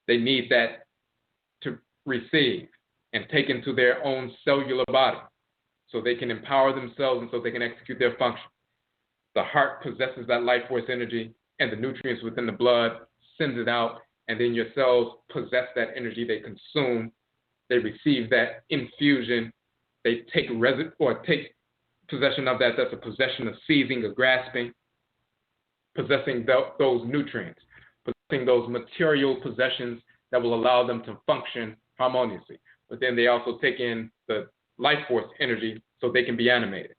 [SPEAKER 2] They need that to receive and take into their own cellular body so they can empower themselves and so they can execute their function. The heart possesses that life force energy and the nutrients within the blood, sends it out, and then your cells possess that energy. They consume, they receive that infusion, they take possession of that. That's a possession of seizing or grasping, possessing those nutrients, possessing those material possessions that will allow them to function harmoniously. But then they also take in the life force energy so they can be animated.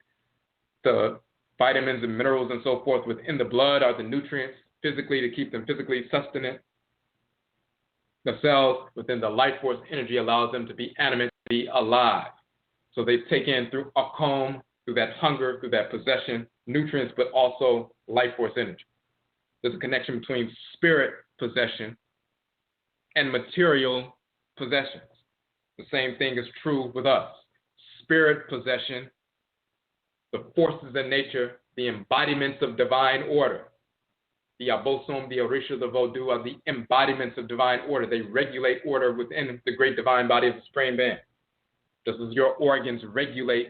[SPEAKER 2] The vitamins and minerals and so forth within the blood are the nutrients physically to keep them physically sustenance. The cells within the life force energy allows them to be animate, to be alive. So they take in through OKOM, through that hunger, through that possession, nutrients, but also life force energy. There's a connection between spirit possession and material possessions. The same thing is true with us. Spirit possession, the forces in nature, the embodiments of divine order. The abosom, the orisha, the vodou are the embodiments of divine order. They regulate order within the great divine body of the Supreme Being. Just as your organs regulate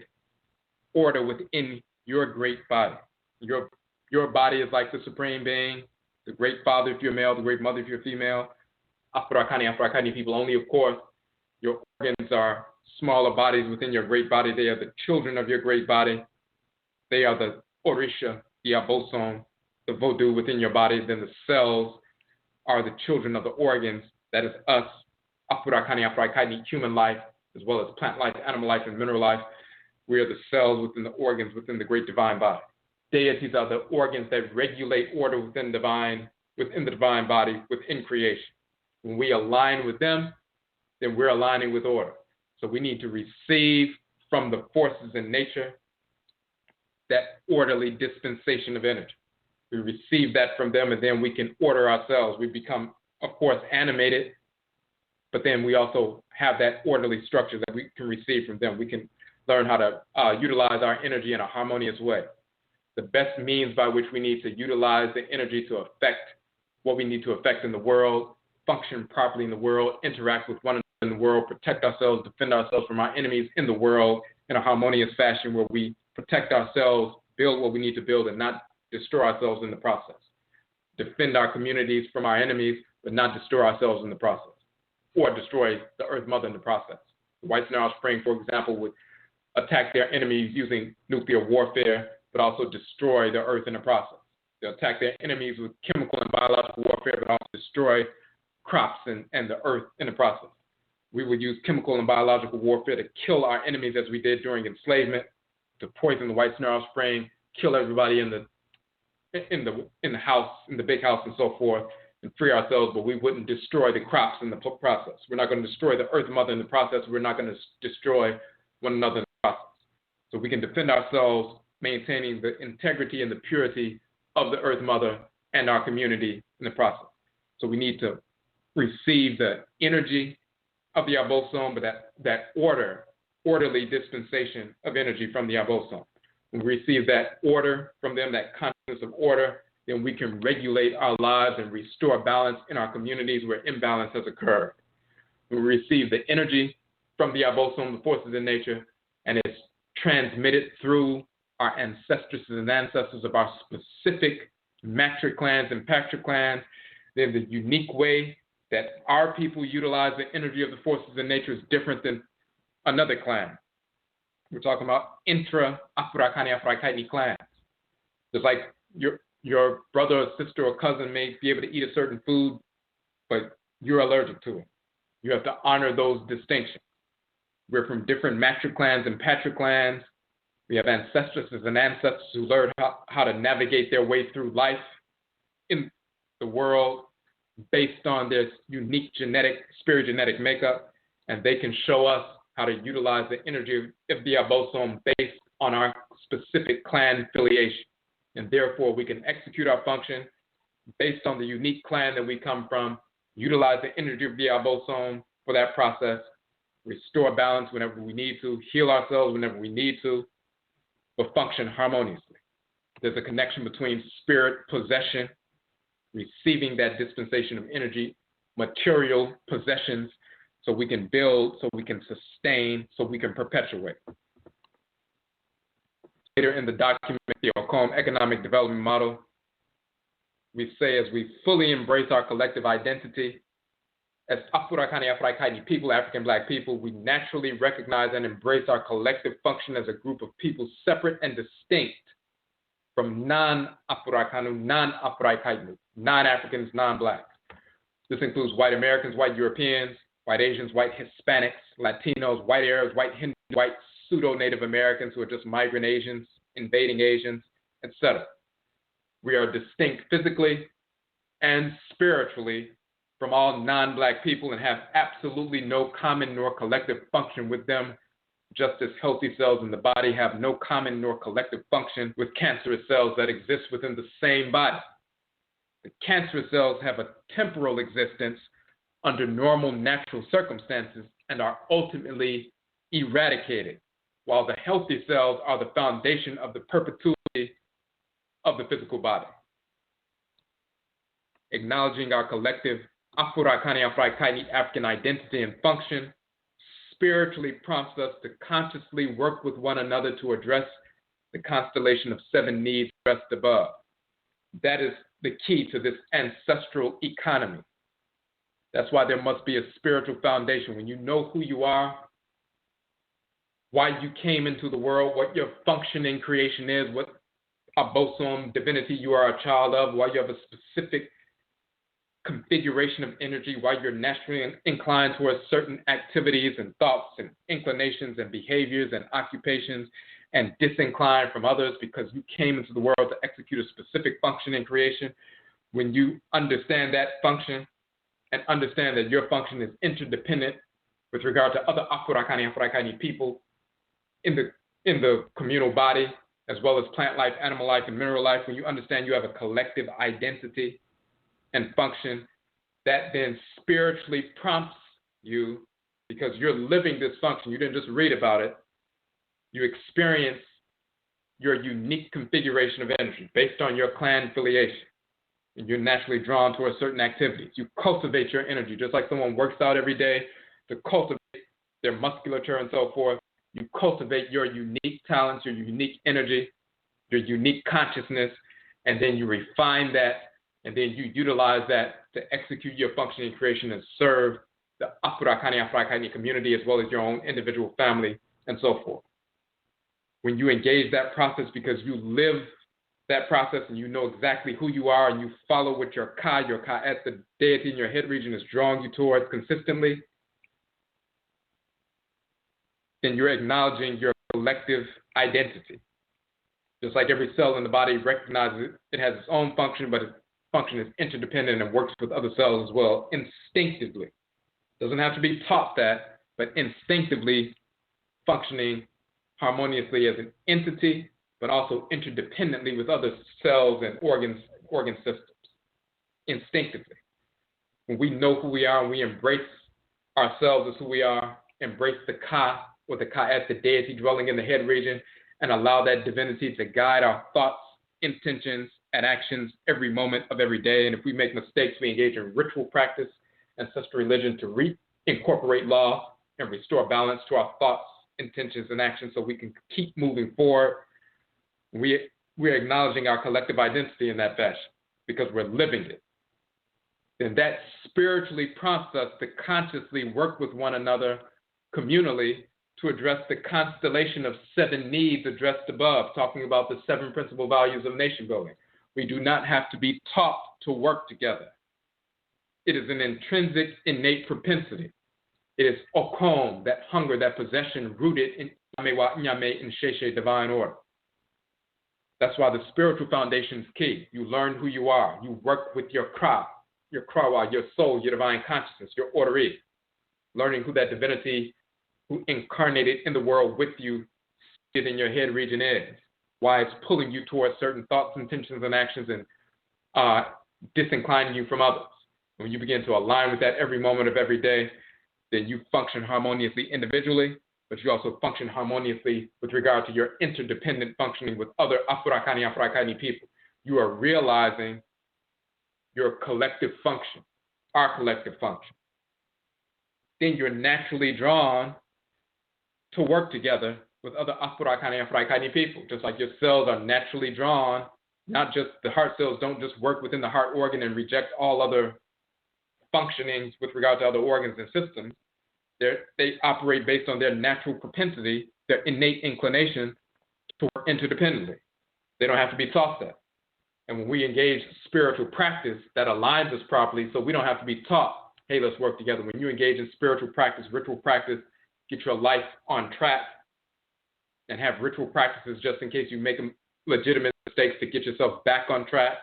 [SPEAKER 2] order within your great body. Your body is like the Supreme Being, the great father if you're male, the great mother if you're female. Afro-Akani people only, of course. Your organs are smaller bodies within your great body. They are the children of your great body. They are the orisha, the abosom, the vodou within your body. Then the cells are the children of the organs. That is us, Afro-Akani, human life, as well as plant life, animal life, and mineral life. We are the cells within the organs within the great divine body. Deities are the organs that regulate order within the divine body, within creation. When we align with them, then we're aligning with order. So we need to receive from the forces in nature that orderly dispensation of energy. We receive that from them, and then we can order ourselves. We become, of course, animated, but then we also have that orderly structure that we can receive from them. We can learn how to utilize our energy in a harmonious way. The best means by which we need to utilize the energy to affect what we need to affect in the world, function properly in the world, interact with one another in the world, protect ourselves, defend ourselves from our enemies in the world in a harmonious fashion where we protect ourselves, build what we need to build, and not destroy ourselves in the process. Defend our communities from our enemies, but not destroy ourselves in the process, or destroy the Earth Mother in the process. The White Nile Spring, for example, would attack their enemies using nuclear warfare, but also destroy the Earth in the process. They'll attack their enemies with chemical and biological warfare, but also destroy crops and the Earth in the process. We would use chemical and biological warfare to kill our enemies, as we did during enslavement, to poison the White Nile Spring, kill everybody in the house, in the big house, and so forth, and free ourselves. But we wouldn't destroy the crops in the process. We're not going to destroy the Earth Mother in the process. We're not going to destroy one another in the process. So we can defend ourselves, maintaining the integrity and the purity of the Earth Mother and our community in the process. So we need to receive the energy of the abosom, but that orderly dispensation of energy from the abosom. When we receive that order from them, that consciousness of order, then we can regulate our lives and restore balance in our communities where imbalance has occurred. When we receive the energy from the abosom, the forces in nature, and it's transmitted through our ancestresses and ancestors of our specific matric clans and patric clans, then the unique way that our people utilize the energy of the forces in nature is different than another clan. We're talking about intra-Afro-Akani clans. Just like your brother or sister or cousin may be able to eat a certain food, but you're allergic to it. You have to honor those distinctions. We're from different matric clans and patric clans. We have ancestresses and ancestors who learned how to navigate their way through life in the world based on their unique spirit genetic makeup, and they can show us how to utilize the energy of the abosom based on our specific clan affiliation. And therefore, we can execute our function based on the unique clan that we come from, utilize the energy of the abosom for that process, restore balance whenever we need to, heal ourselves whenever we need to, but function harmoniously. There's a connection between spirit possession, receiving that dispensation of energy, material possessions, so we can build, so we can sustain, so we can perpetuate. later in the document, the OKOM economic development model, we say as we fully embrace our collective identity, as Afro-Kaini people, African Black people, we naturally recognize and embrace our collective function as a group of people separate and distinct from non-Afro-Kanu, non-Afro-Kainu, non-Africans, non-Blacks. This includes white Americans, white Europeans, white Asians, white Hispanics, Latinos, white Arabs, white Hindus, white pseudo-Native Americans who are just migrant Asians, invading Asians, etc. We are distinct physically and spiritually from all non-Black people and have absolutely no common nor collective function with them, just as healthy cells in the body have no common nor collective function with cancerous cells that exist within the same body. The cancerous cells have a temporal existence under normal natural circumstances and are ultimately eradicated, while the healthy cells are the foundation of the perpetuity of the physical body. Acknowledging our collective Afro-Kaini African identity and function spiritually prompts us to consciously work with one another to address the constellation of 7 needs addressed above. That is the key to this ancestral economy. That's why there must be a spiritual foundation. When you know who you are, why you came into the world, what your function in creation is, what abosom divinity you are a child of, why you have a specific configuration of energy, why you're naturally inclined towards certain activities and thoughts and inclinations and behaviors and occupations, and disinclined from others because you came into the world to execute a specific function in creation. When you understand that function and understand that your function is interdependent with regard to other Afro-Kaini people in the communal body, as well as plant life, animal life, and mineral life, when you understand you have a collective identity and function, that then spiritually prompts you, because you're living this function. You didn't just read about it. You experience your unique configuration of energy based on your clan affiliation. And you're naturally drawn towards certain activities. You cultivate your energy, just like someone works out every day to cultivate their musculature and so forth. You cultivate your unique talents, your unique energy, your unique consciousness, and then you refine that, and then you utilize that to execute your function in creation and serve the Afro-Kaini community as well as your own individual family and so forth. When you engage that process because you live that process and you know exactly who you are and you follow what your Ka'et, the deity in your head region, is drawing you towards consistently, then you're acknowledging your collective identity. Just like every cell in the body recognizes it has its own function, but its function is interdependent and works with other cells as well, instinctively. Doesn't have to be taught that, but instinctively functioning harmoniously as an entity, but also interdependently with other cells and organ systems, instinctively. When we know who we are and we embrace ourselves as who we are, embrace the Ka, or the Ka'et, the deity dwelling in the head region, and allow that divinity to guide our thoughts, intentions, and actions every moment of every day. And if we make mistakes, we engage in ritual practice, ancestral religion, to reincorporate law and restore balance to our thoughts, intentions, and actions so we can keep moving forward. We're acknowledging our collective identity in that fashion because we're living it. Then that spiritually prompts us to consciously work with one another communally to address the constellation of 7 needs addressed above, talking about the 7 principal values of nation building. We do not have to be taught to work together. It is an intrinsic, innate propensity. It is OKOM, that hunger, that possession rooted in Nyame and Sheshe, divine order. That's why the spiritual foundation is key. You learn who you are. You work with your krawa, your soul, your divine consciousness, your orderee. Learning who that divinity who incarnated in the world with you in your head region is. Why it's pulling you towards certain thoughts, intentions, and actions and disinclining you from others. When you begin to align with that every moment of every day, then you function harmoniously individually, but you also function harmoniously with regard to your interdependent functioning with other Afro-Kaini people. You are realizing your collective function, our collective function. Then you're naturally drawn to work together with other Afurakani and Afrakani people. Just like your cells are naturally drawn, not just the heart cells don't just work within the heart organ and reject all other functionings with regard to other organs and systems. They operate based on their natural propensity, their innate inclination to work interdependently. They don't have to be taught that. And when we engage spiritual practice, that aligns us properly, so we don't have to be taught, hey, let's work together. When you engage in spiritual practice, ritual practice, get your life on track, and have ritual practices just in case you make legitimate mistakes to get yourself back on track,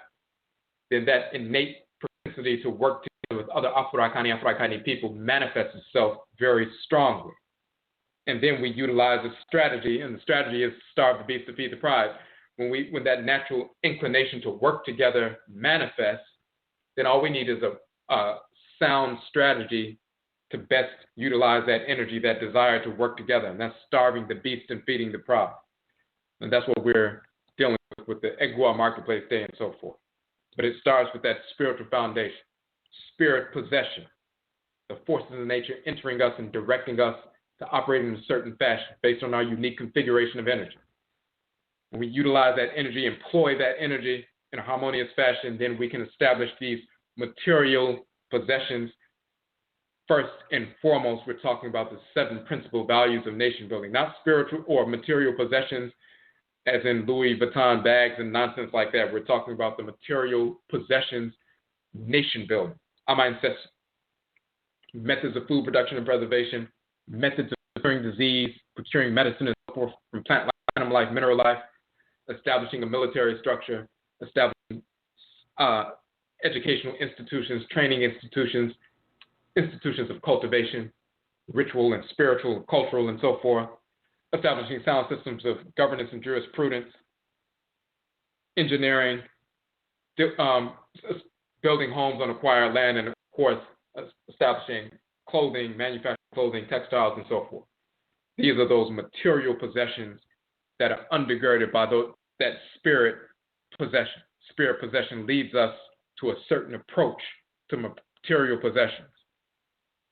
[SPEAKER 2] then that innate propensity to work together with other Afurakani people manifests itself very strongly. And then we utilize a strategy, and the strategy is starve the beast to feed the pride. When that natural inclination to work together manifests, then all we need is a sound strategy to best utilize that energy, that desire to work together, and that's starving the beast and feeding the pride. And that's what we're dealing with the EGUA marketplace day and so forth. But it starts with that spiritual foundation, spirit possession, the forces of nature entering us and directing us to operate in a certain fashion based on our unique configuration of energy. When we utilize that energy, employ that energy in a harmonious fashion, then we can establish these material possessions. First and foremost, we're talking about the 7 principal values of nation building, not spiritual or material possessions as in Louis Vuitton bags and nonsense like that. We're talking about the material possessions, nation building. Ancestral. Methods of food production and preservation, methods of curing disease, procuring medicine and so forth from plant life, animal life, mineral life, establishing a military structure, establishing educational institutions, training institutions, institutions of cultivation, ritual and spiritual, cultural, and so forth, establishing sound systems of governance and jurisprudence, engineering, building homes on acquired land, and of course, establishing clothing, manufacturing clothing, textiles, and so forth. These are those material possessions that are undergirded by that spirit possession. Spirit possession leads us to a certain approach to material possessions.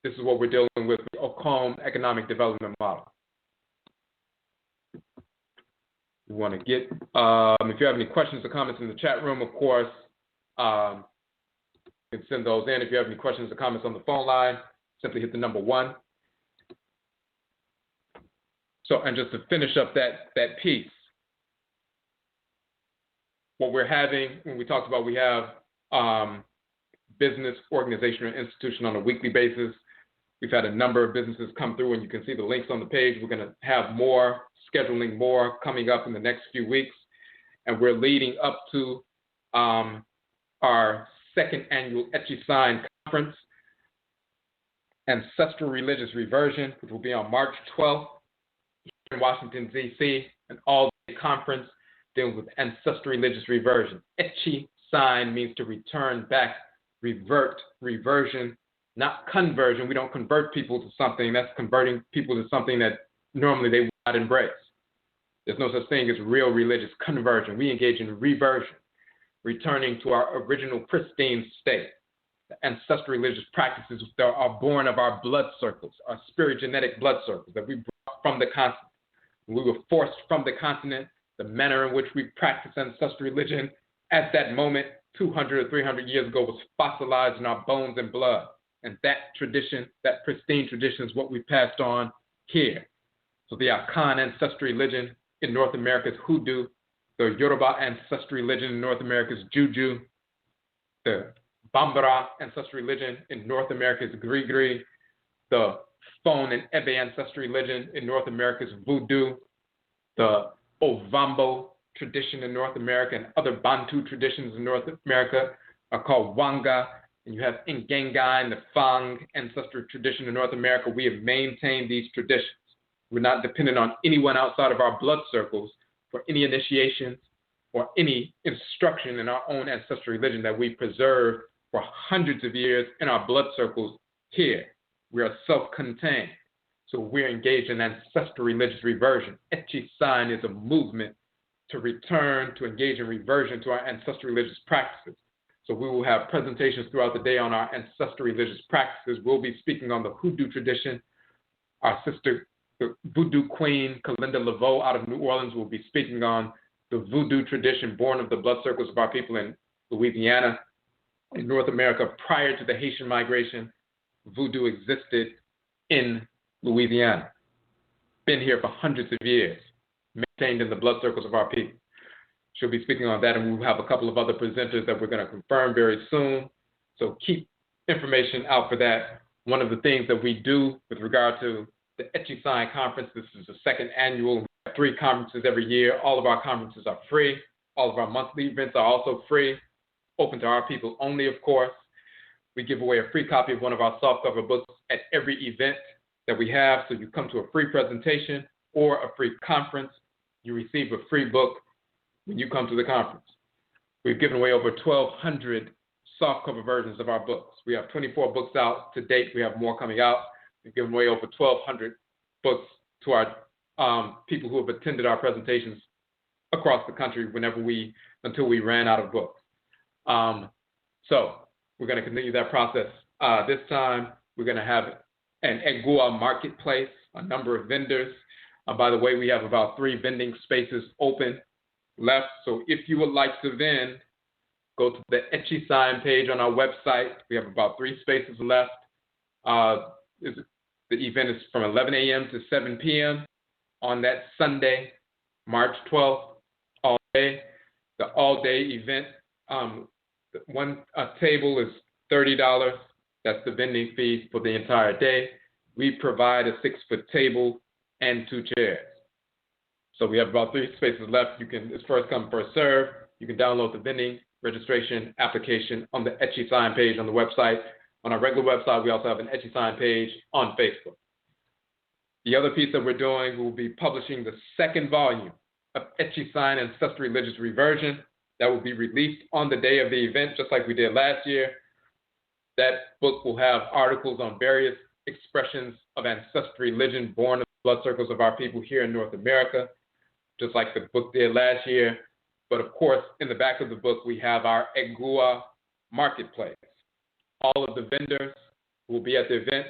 [SPEAKER 2] This is what we're dealing with the OKOM economic development model. We want to get, if you have any questions or comments in the chat room, of course, you can send those in. If you have any questions or comments on the phone line, simply hit the number 1. So, and just to finish up that piece, what we're having, when we talked about we have business, organization, or institution on a weekly basis. We've had a number of businesses come through, and you can see the links on the page. We're going to have more, scheduling more coming up in the next few weeks. And we're leading up to our 2nd annual AKYISAN conference, Ancestral Religious Reversion, which will be on March 12th in Washington, D.C., an all-day conference dealing with ancestral religious reversion. AKYISAN means to return back, revert, reversion, not conversion. We don't convert people to something. That's converting people to something that normally they would not embrace. There's no such thing as real religious conversion. We engage in reversion, returning to our original pristine state. The ancestral religious practices that are born of our blood circles, our spirit genetic blood circles that we brought from the continent. We were forced from the continent. The manner in which we practice ancestral religion at that moment, 200 or 300 years ago, was fossilized in our bones and blood. And that tradition, that pristine tradition, is what we passed on here. So the Akhan ancestral religion in North America is Hoodoo. The Yoruba ancestral religion in North America is Juju. The Bambara ancestral religion in North America is Grigri. The Fon and Ebe ancestral religion in North America is Voodoo. The Ovambo tradition in North America and other Bantu traditions in North America are called Wanga. And you have Ngenga and the Fang ancestral tradition in North America. We have maintained these traditions. We're not dependent on anyone outside of our blood circles for any initiations or any instruction in our own ancestral religion that we preserve for hundreds of years in our blood circles here. We are self-contained. So we're engaged in ancestral religious reversion. AKYISAN is a movement to return, to engage in reversion to our ancestral religious practices. So we will have presentations throughout the day on our ancestral religious practices. We'll be speaking on the Hoodoo tradition. Our sister, the Voodoo Queen, Kalinda Laveau out of New Orleans, will be speaking on the voodoo tradition born of the blood circles of our people in Louisiana. In North America, prior to the Haitian migration, voodoo existed in Louisiana. Been here for hundreds of years, maintained in the blood circles of our people. She'll be speaking on that, and we'll have a couple of other presenters that we're going to confirm very soon. So keep information out for that. One of the things that we do with regard to the AKYISAN conference, this is the second annual. We have 3 conferences every year. All of our conferences are free. All of our monthly events are also free, open to our people only, of course. We give away a free copy of one of our softcover books at every event that we have. So you come to a free presentation or a free conference, you receive a free book when you come to the conference. We've given away over 1,200 softcover versions of our books. We have 24 books out to date. We have more coming out. We've given away over 1,200 books to our people who have attended our presentations across the country until we ran out of books. So we're going to continue that process. This time, we're going to have an EGUA marketplace, a number of vendors. By the way, we have about 3 vending spaces open left. So if you would like to vend, go to the AKYISAN page on our website. We have about 3 spaces left. The event is from 11 a.m. to 7 p.m. on that Sunday, March 12th, all day. The all-day event, one table is $30. That's the vending fee for the entire day. We provide a 6-foot table and 2 chairs. So we have about 3 spaces left. It's first come, first serve. You can download the vending registration application on the AKYISAN page on the website. On our regular website, we also have an AKYISAN page on Facebook. The other piece that we're doing, we'll be publishing the 2nd volume of AKYISAN Ancestral Religious Reversion. That will be released on the day of the event, just like we did last year. That book will have articles on various expressions of ancestral religion born of the blood circles of our people here in North America, just like the book did last year. But of course, in the back of the book, we have our EGUA marketplace. All of the vendors will be at the event.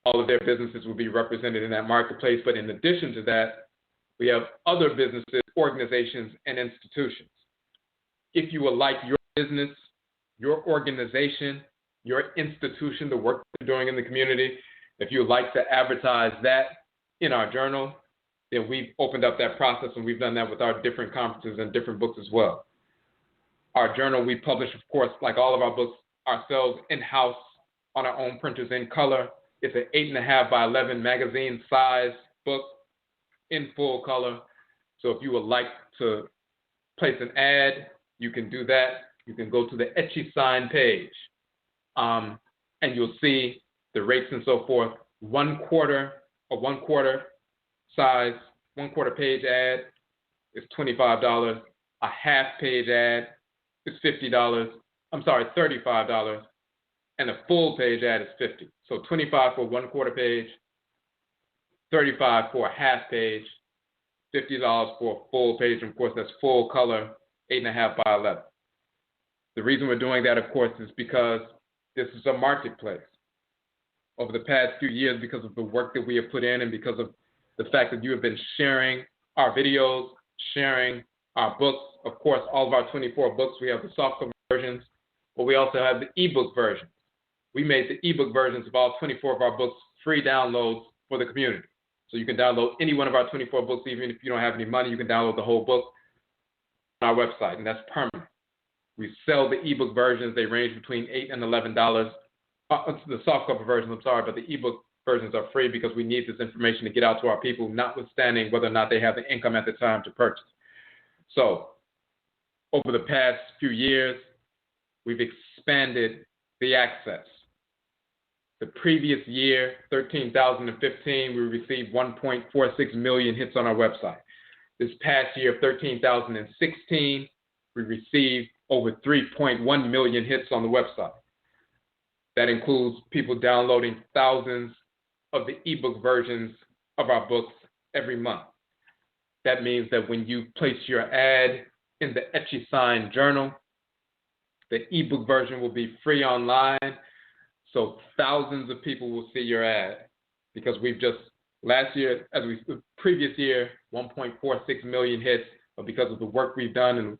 [SPEAKER 2] All of their businesses will be represented in that marketplace. But in addition to that, we have other businesses, organizations, and institutions. If you would like your business, your organization, your institution, the work you're doing in the community, if you would like to advertise that in our journal, then we've opened up that process, and we've done that with our different conferences and different books as well. Our journal, we publish, of course, like all of our books, ourselves in-house on our own printers in color. It's an 8.5 by 11 magazine size book in full color. So if you would like to place an ad, you can do that. You can go to the AKYISAN page, and you'll see the rates and so forth. 1/4 size, 1/4 page ad is $25. A half page ad is $35, and a full page ad is $50. So $25 for 1/4 page, $35 for a half page, $50 for a full page, and of course that's full color, 8.5 by 11. The reason we're doing that, of course, is because this is a marketplace. Over the past few years, because of the work that we have put in and because of the fact that you have been sharing our videos, sharing our books, of course, all of our 24 books, we have the softcover versions, but we also have the ebook versions. We made the ebook versions of all 24 of our books free downloads for the community. So you can download any one of our 24 books, even if you don't have any money, you can download the whole book on our website, and that's permanent. We sell the ebook versions. They range between $8 and $11. The softcover versions, but the ebook versions are free because we need this information to get out to our people, notwithstanding whether or not they have the income at the time to purchase. So over the past few years, we've expanded the access. The previous year, 2015, we received 1.46 million hits on our website. This past year, 2016, we received over 3.1 million hits on the website. That includes people downloading thousands of the ebook versions of our books every month. That means that when you place your ad in the AKYISAN Journal, the ebook version will be free online, so thousands of people will see your ad because we've just Last year, the previous year, 1.46 million hits, but because of the work we've done and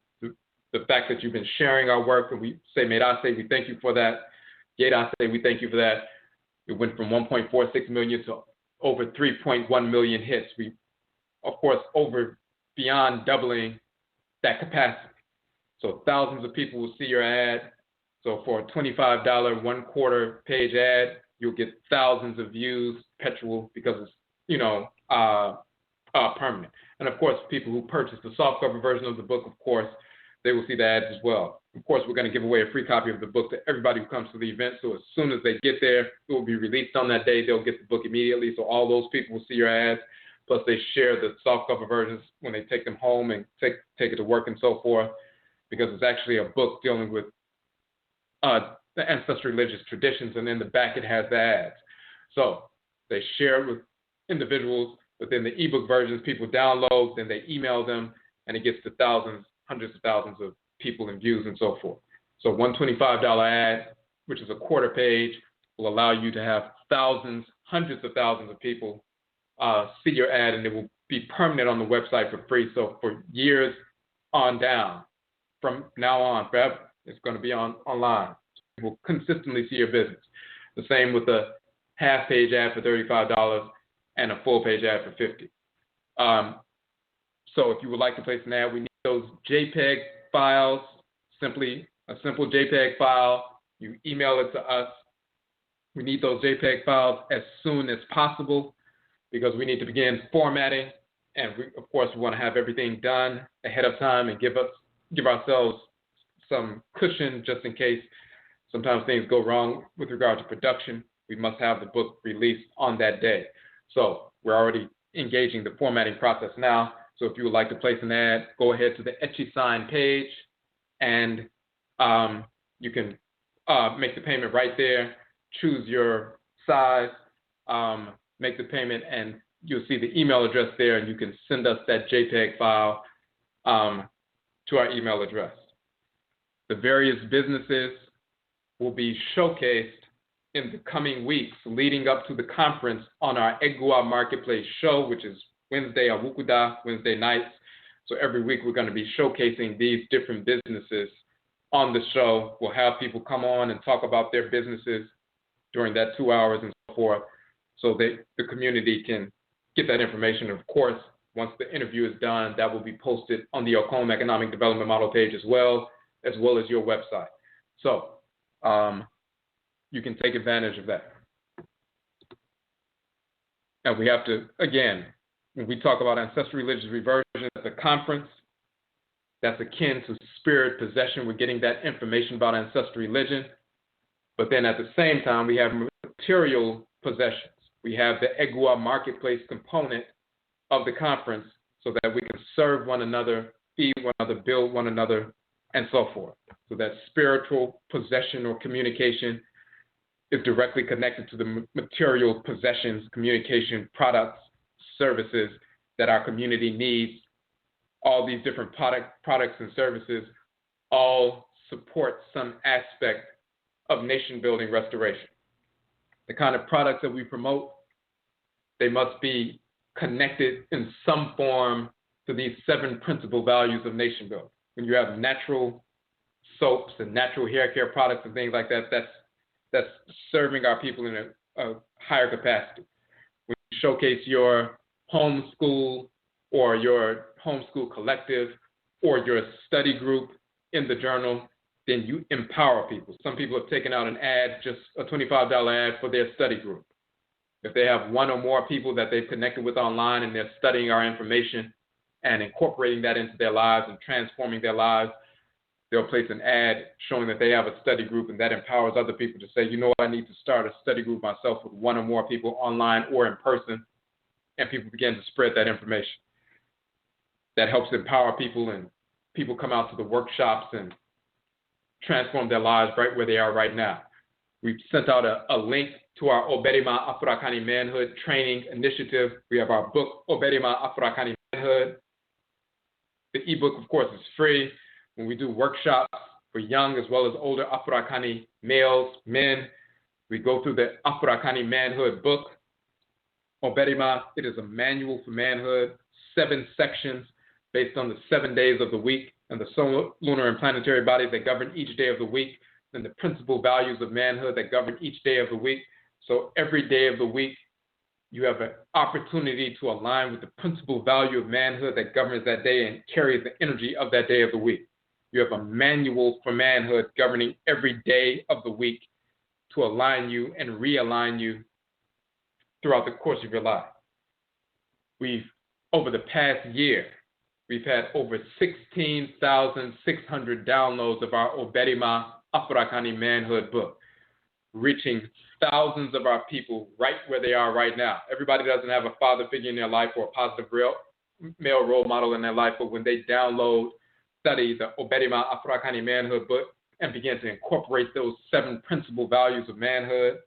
[SPEAKER 2] the fact that you've been sharing our work, and we say, Medase, we thank you for that. Yedase, we thank you for that. It went from 1.46 million to over 3.1 million hits. We, of course, beyond doubling that capacity. So thousands of people will see your ad. So for a $25 one-quarter page ad, you'll get thousands of views, perpetual, because it's, permanent. And of course, people who purchase the softcover version of the book, of course, they will see the ads as well. Of course, we're going to give away a free copy of the book to everybody who comes to the event. So as soon as they get there, it will be released on that day. They'll get the book immediately. So all those people will see your ads. Plus, they share the softcover versions when they take them home and take it to work and so forth, because it's actually a book dealing with the ancestral religious traditions, and in the back it has the ads. So they share it with individuals, but then the ebook versions people download, then they email them, and it gets to thousands, hundreds of thousands of people and views and so forth. So $125 ad, which is a quarter page, will allow you to have thousands, hundreds of thousands of people see your ad, and it will be permanent on the website for free. So for years on down, from now on, forever, it's going to be online. So people will consistently see your business. The same with a half-page ad for $35 and a full-page ad for $50. So if you would like to place an ad, we need those JPEG files, a simple JPEG file. You email it to us. We need those JPEG files as soon as possible because we need to begin formatting. And we, of course, we want to have everything done ahead of time and give ourselves some cushion just in case sometimes things go wrong with regard to production. We must have the book released on that day. So we're already engaging the formatting process now. So if you would like to place an ad, go ahead to the AKYISAN page, and you can make the payment right there. Choose your size, make the payment, and you'll see the email address there, and you can send us that JPEG file to our email address. The various businesses will be showcased in the coming weeks leading up to the conference on our EGUA Marketplace show, which is Wednesday nights. So every week we're going to be showcasing these different businesses on the show. We'll have people come on and talk about their businesses during that 2 hours and so forth, so that the community can get that information. Of course, once the interview is done, that will be posted on the OKOM Economic Development Model page as well as your website. So you can take advantage of that. And we have to, again, when we talk about ancestral religious reversion at the conference, that's akin to spirit possession. We're getting that information about ancestral religion. But then at the same time, we have material possessions. We have the EGUA Marketplace component of the conference so that we can serve one another, feed one another, build one another, and so forth. So that spiritual possession or communication is directly connected to the material possessions, communication, products, services that our community needs. All these different products and services all support some aspect of nation building restoration. The kind of products that we promote, they must be connected in some form to these 7 principal values of nation building. When you have natural soaps and natural hair care products and things like that, that's serving our people in a higher capacity. When you showcase your homeschool or your homeschool collective or your study group in the journal, then you empower people. Some people have taken out an ad, just a $25 ad for their study group. If they have one or more people that they've connected with online and they're studying our information and incorporating that into their lives and transforming their lives, they'll place an ad showing that they have a study group, and that empowers other people to say, you know what, I need to start a study group myself with one or more people online or in person, and people begin to spread that information. That helps empower people, and people come out to the workshops and transform their lives right where they are right now. We've sent out a link to our Odwiraman Afurakani Manhood Training Initiative. We have our book, Odwiraman Afurakani Manhood. The ebook, of course, is free. When we do workshops for young as well as older Afurakani males, men, we go through the Afurakani Manhood book. Oberima, it is a manual for manhood, 7 sections based on the 7 days of the week and the solar, lunar, and planetary bodies that govern each day of the week, and the principal values of manhood that govern each day of the week. So every day of the week, you have an opportunity to align with the principal value of manhood that governs that day and carries the energy of that day of the week. You have a manual for manhood governing every day of the week to align you and realign you throughout the course of your life. Over the past year, we've had over 16,600 downloads of our Oberima Afurakani Manhood book, reaching thousands of our people right where they are right now. Everybody doesn't have a father figure in their life or a positive male role model in their life, but when they download, study the Oberima Afurakani Manhood book and begin to incorporate those 7 principal values of manhood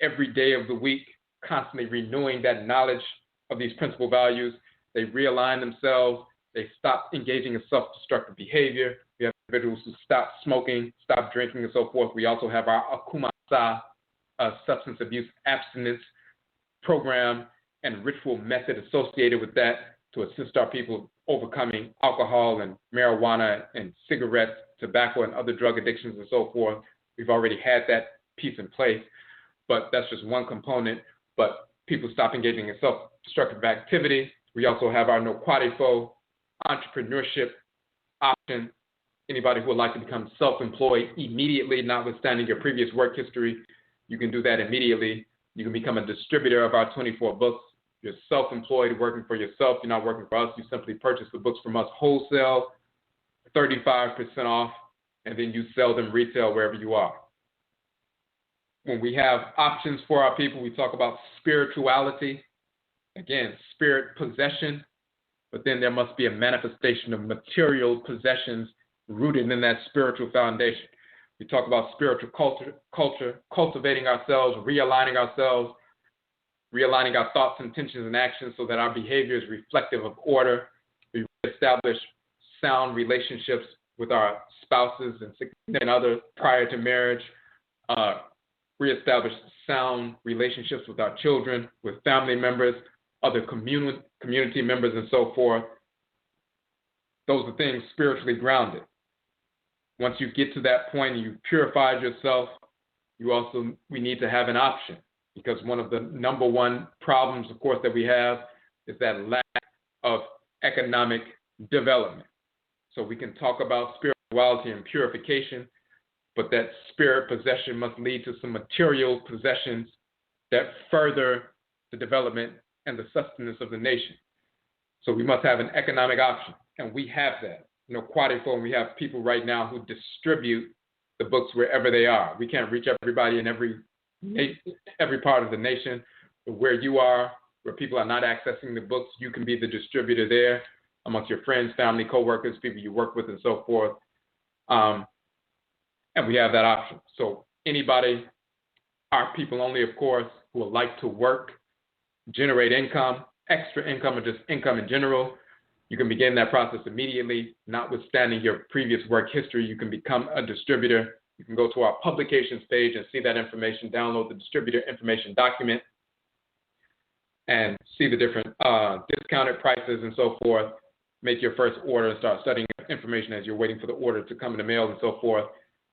[SPEAKER 2] every day of the week, constantly renewing that knowledge of these principal values, they realign themselves, they stop engaging in self-destructive behavior. We have individuals who stop smoking, stop drinking, and so forth. We also have our Akhuamuman substance abuse abstinence program and ritual method associated with that to assist our people overcoming alcohol and marijuana and cigarettes, tobacco, and other drug addictions and so forth. We've already had that piece in place, but that's just one component. But people stop engaging in self-destructive activity. We also have our Odwirafo entrepreneurship option. Anybody who would like to become self-employed immediately, notwithstanding your previous work history, you can do that immediately. You can become a distributor of our 24 books. You're self-employed, working for yourself. You're not working for us. You simply purchase the books from us wholesale, 35% off, and then you sell them retail wherever you are. When we have options for our people, we talk about spirituality. Again, spirit possession, but then there must be a manifestation of material possessions rooted in that spiritual foundation. We talk about spiritual culture, cultivating ourselves, realigning our thoughts, intentions, and actions so that our behavior is reflective of order. We establish sound relationships with our spouses and significant others prior to marriage. Reestablish sound relationships with our children, with family members, other community members, and so forth. Those are things spiritually grounded. Once you get to that point and you've purified yourself, we need to have an option, because one of the number one problems, of course, that we have is that lack of economic development. So we can talk about spirituality and purification, but that spirit possession must lead to some material possessions that further the development and the sustenance of the nation. So we must have an economic option, and we have that. Odwirafo, we have people right now who distribute the books wherever they are. We can't reach everybody in every part of the nation, but where you are, where people are not accessing the books, you can be the distributor there amongst your friends, family, coworkers, people you work with, and so forth. And we have that option. So anybody, our people only, of course, who would like to work, generate income, extra income, or just income in general, you can begin that process immediately. Notwithstanding your previous work history, you can become a distributor. You can go to our publications page and see that information, download the distributor information document, and see the different discounted prices and so forth. Make your first order and start studying information as you're waiting for the order to come in the mail and so forth,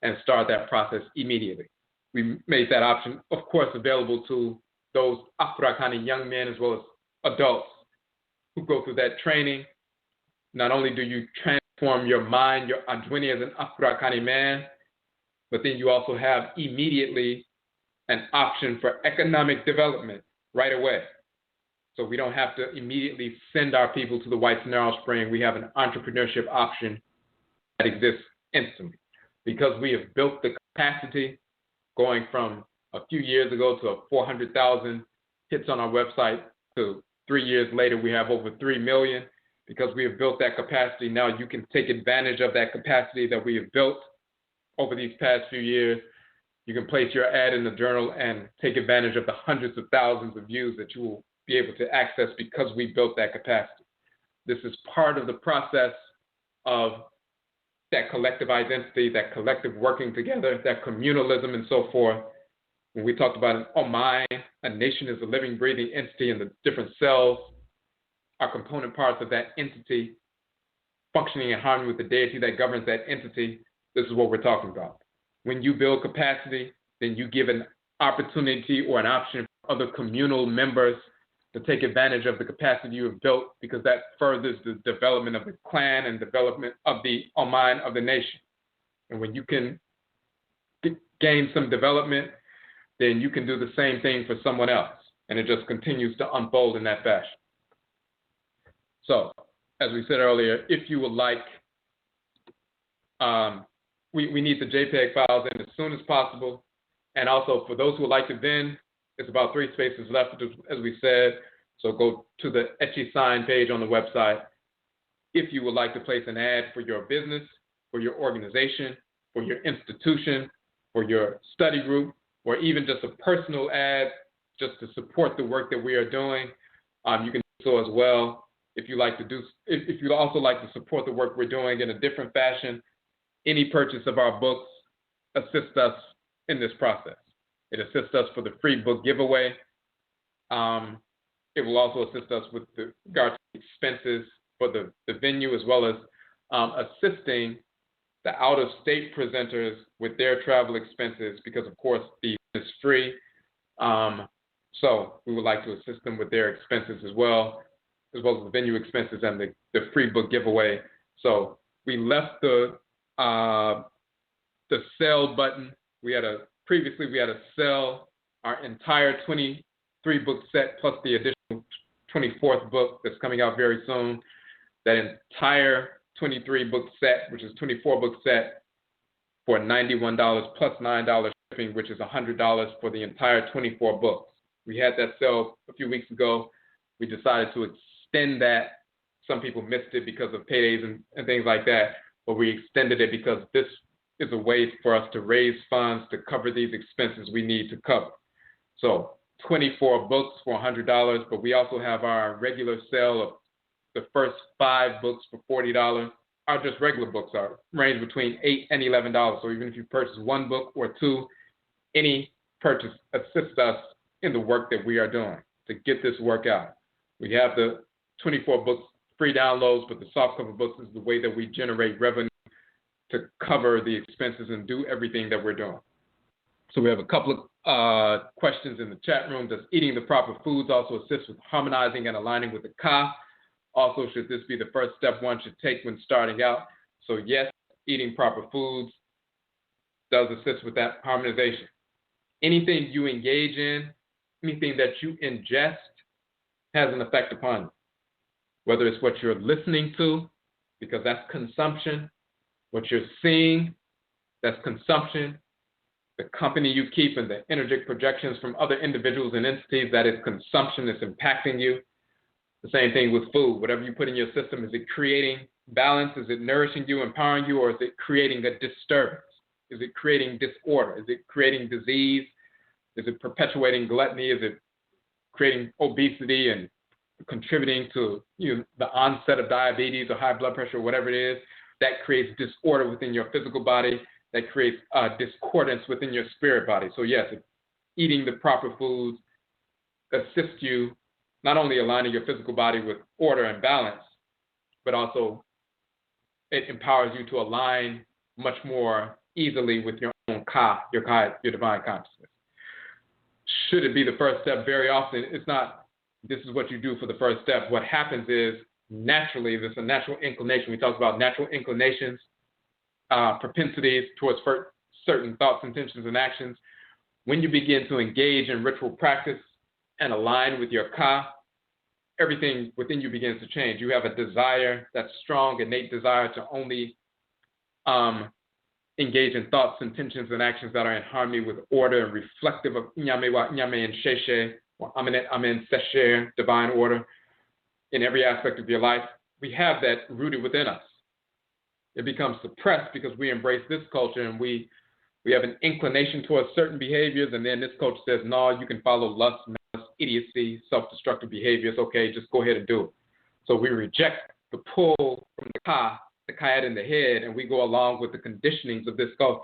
[SPEAKER 2] and start that process immediately. We made that option, of course, available to those Afurakani young men as well as adults who go through that training. Not only do you transform your mind, your Adwini as an Afurakani man, but then you also have immediately an option for economic development right away. So we don't have to immediately send our people to the White Narrow Spring. We have an entrepreneurship option that exists instantly, because we have built the capacity going from a few years ago to 400,000 hits on our website to 3 years later we have over 3 million. Because we have built that capacity, now you can take advantage of that capacity that we have built over these past few years. You can place your ad in the journal and take advantage of the hundreds of thousands of views that you will be able to access because we built that capacity. This is part of the process of that collective identity, that collective working together, that communalism and so forth When we talked about an Oman, a nation is a living, breathing entity, and the different cells are component parts of that entity functioning in harmony with the deity that governs that entity. This is what we're talking about. When you build capacity, then you give an opportunity or an option for other communal members to take advantage of the capacity you have built, because that furthers the development of the clan and development of the Oman of the nation. And when you can gain some development, then you can do the same thing for someone else. And it just continues to unfold in that fashion. So, as we said earlier, if you would like, we need the JPEG files in as soon as possible. And also, for those who would like to vend, it's about 3 spaces left, as we said. So go to the AKYISAN page on the website. If you would like to place an ad for your business, for your organization, for your institution, for your study group, or even just a personal ad just to support the work that we are doing, you can do so as well. If you'd also like to support the work we're doing in a different fashion, any purchase of our books assists us in this process. It assists us for the free book giveaway. It will also assist us with the regard to expenses for the venue, as well as assisting the out-of-state presenters with their travel expenses, because, of course, the event is free. So we would like to assist them with their expenses as well as the venue expenses and the free book giveaway. So we left the sell button. Previously we had a sell our entire 23-book set plus the additional 24th book that's coming out very soon. That entire 23-book set, which is 24-book set, for $91 plus $9 shipping, which is $100 for the entire 24 books. We had that sale a few weeks ago. We decided to extend that. Some people missed it because of paydays and things like that, but we extended it because this is a way for us to raise funds to cover these expenses we need to cover. So 24 books for $100, but we also have our regular sale of the first 5 books for $40. Our just regular books range between $8 and $11. So even if you purchase 1 book or 2, any purchase assists us in the work that we are doing to get this work out. We have the 24 books free downloads, but the softcover books is the way that we generate revenue to cover the expenses and do everything that we're doing. So we have a couple of questions in the chat room. Does eating the proper foods also assist with harmonizing and aligning with the Ka? Also, should this be the first step one should take when starting out? So yes, eating proper foods does assist with that harmonization. Anything you engage in, anything that you ingest has an effect upon you. Whether it's what you're listening to, because that's consumption, what you're seeing, that's consumption, the company you keep and the energetic projections from other individuals and entities, that is consumption that's impacting you. The same thing with food. Whatever you put in your system, is it creating balance? Is it nourishing you, empowering you, or is it creating a disturbance? Is it creating disorder? Is it creating disease? Is it perpetuating gluttony? Is it creating obesity and contributing to the onset of diabetes or high blood pressure, or whatever it is? That creates disorder within your physical body. That creates discordance within your spirit body. So yes, eating the proper foods assists you not only aligning your physical body with order and balance, but also it empowers you to align much more easily with your own Ka, your divine consciousness. Should it be the first step? Very often, it's not, this is what you do for the first step. What happens is, naturally, there's a natural inclination. We talked about natural inclinations, propensities towards certain thoughts, intentions, and actions. When you begin to engage in ritual practice and align with your Ka, everything within you begins to change. You have a desire, that strong, innate desire to only engage in thoughts, intentions, and actions that are in harmony with order and reflective of Nyame wa Nyame and Sheshe, or Aminet Amen Seshe, divine order, in every aspect of your life. We have that rooted within us. It becomes suppressed because we embrace this culture and we have an inclination towards certain behaviors, and then this culture says, no, you can follow lust, malice, idiocy, self-destructive behaviors. Okay, just go ahead and do it. So we reject the pull from the Kayat in the head, and we go along with the conditionings of this culture.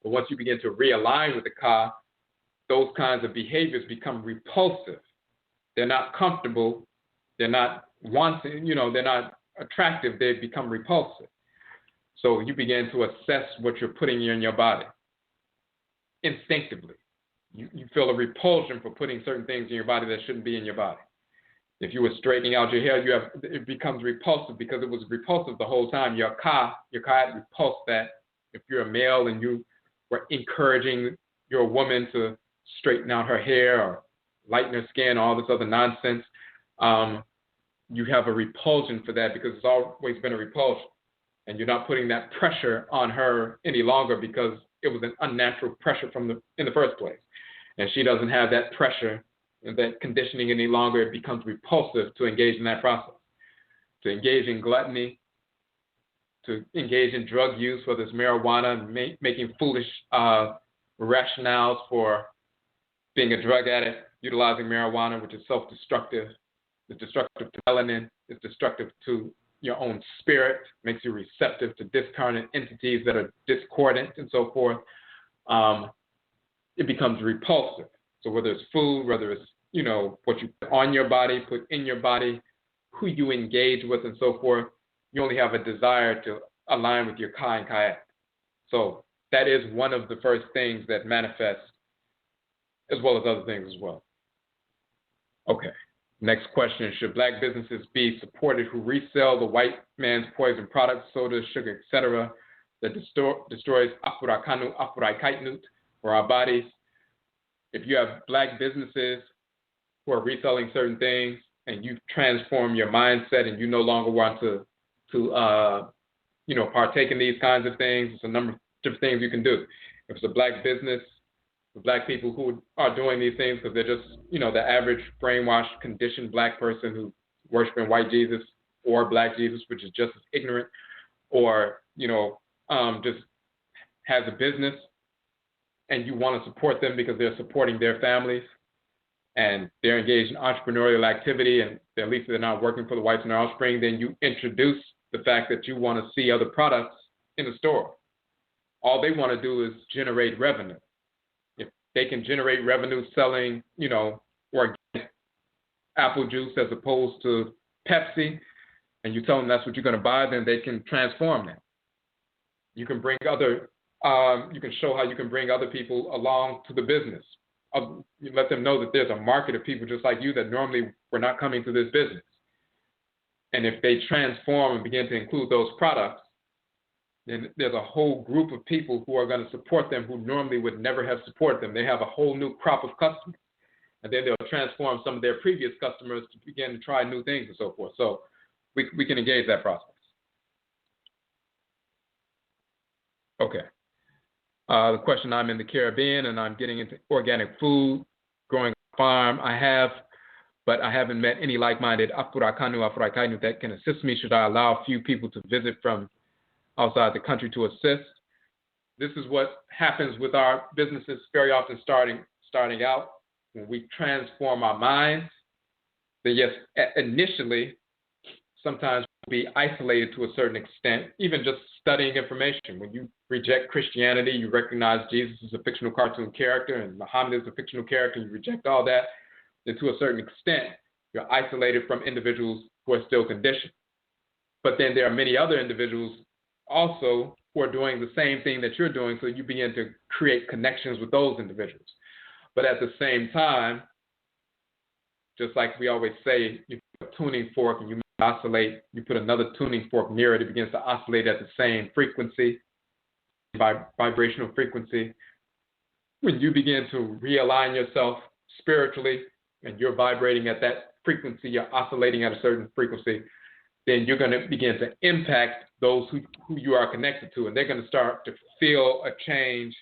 [SPEAKER 2] But once you begin to realign with the Ka, those kinds of behaviors become repulsive. They're not comfortable. They're not wanting, they're not attractive. They become repulsive. So you begin to assess what you're putting in your body instinctively. You feel a repulsion for putting certain things in your body that shouldn't be in your body. If you were straightening out your hair, it becomes repulsive because it was repulsive the whole time. Your ka repulsed that. If you're a male and you were encouraging your woman to straighten out her hair or lighten her skin, all this other nonsense, you have a repulsion for that because it's always been a repulsion. And you're not putting that pressure on her any longer because it was an unnatural pressure in the first place. And she doesn't have that pressure and that conditioning any longer. It becomes repulsive to engage in that process, to engage in gluttony, to engage in drug use, whether it's marijuana, making foolish rationales for being a drug addict, utilizing marijuana, which is self-destructive. It's destructive to melanin. It's destructive to your own spirit, makes you receptive to discarnate entities that are discordant and so forth. It becomes repulsive. So whether it's food, whether it's, what you put on your body, put in your body, who you engage with and so forth, you only have a desire to align with your ka and kayak. So that is one of the first things that manifests, as well as other things as well. Okay. Next question, should black businesses be supported who resell the white man's poison products, soda, sugar, etc., that destroys for our bodies? If you have black businesses who are reselling certain things and you've transformed your mindset and you no longer want to partake in these kinds of things, there's a number of different things you can do. If it's a black business, the black people who are doing these things because they're just, the average brainwashed, conditioned black person who's worshiping white Jesus or black Jesus, which is just as ignorant, or, just has a business and you want to support them because they're supporting their families and they're engaged in entrepreneurial activity and at least they're not working for the whites and their offspring, then you introduce the fact that you want to see other products in the store. All they want to do is generate revenue. They can generate revenue selling, organic apple juice as opposed to Pepsi, and you tell them that's what you're going to buy, then they can transform that. You can bring you can show how you can bring other people along to the business. You let them know that there's a market of people just like you that normally were not coming to this business. And if they transform and begin to include those products, then there's a whole group of people who are going to support them who normally would never have supported them. They have a whole new crop of customers. And then they'll transform some of their previous customers to begin to try new things and so forth. So we can engage that process. Okay. The question, I'm in the Caribbean and I'm getting into organic food, growing a farm. But I haven't met any like-minded that can assist me. Should I allow a few people to visit from outside the country to assist? This is what happens with our businesses very often starting out. When we transform our minds, then yes, initially, sometimes we'll be isolated to a certain extent, even just studying information. When you reject Christianity, you recognize Jesus is a fictional cartoon character and Muhammad is a fictional character, you reject all that, then to a certain extent, you're isolated from individuals who are still conditioned. But then there are many other individuals also who are doing the same thing that you're doing, so you begin to create connections with those individuals. But at the same time, just like we always say, you put a tuning fork and you oscillate, you put another tuning fork near it, it begins to oscillate at the same frequency, vibrational frequency. When you begin to realign yourself spiritually and you're vibrating at that frequency, you're oscillating at a certain frequency, then you're going to begin to impact those who you are connected to, and they're going to start to feel a change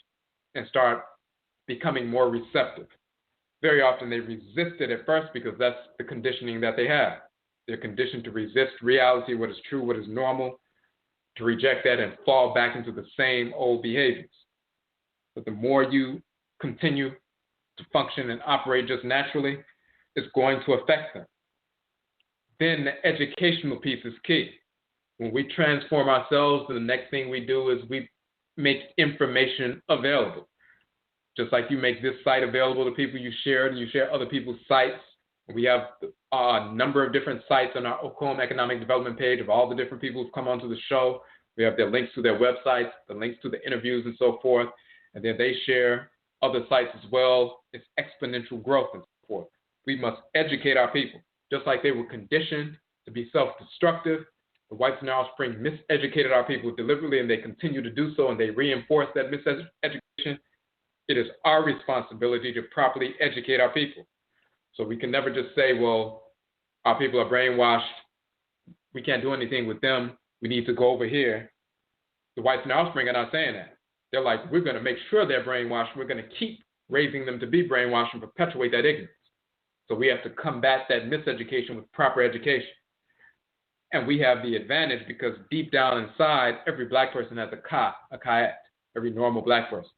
[SPEAKER 2] and start becoming more receptive. Very often they resist it at first because that's the conditioning that they have. They're conditioned to resist reality, what is true, what is normal, to reject that and fall back into the same old behaviors. But the more you continue to function and operate just naturally, it's going to affect them. Then the educational piece is key. When we transform ourselves, the next thing we do is we make information available. Just like you make this site available to people, you share it, and you share other people's sites. We have a number of different sites on our OKOM economic development page of all the different people who've come onto the show. We have their links to their websites, the links to the interviews and so forth. And then they share other sites as well. It's exponential growth and so forth. We must educate our people. Just like they were conditioned to be self-destructive, the whites in our offspring miseducated our people deliberately, and they continue to do so, and they reinforce that miseducation. It is our responsibility to properly educate our people. So we can never just say, well, our people are brainwashed. We can't do anything with them. We need to go over here. The whites in our offspring are not saying that. They're like, we're going to make sure they're brainwashed. We're going to keep raising them to be brainwashed and perpetuate that ignorance. So we have to combat that miseducation with proper education. And we have the advantage because deep down inside, every black person has a kayet, every normal black person.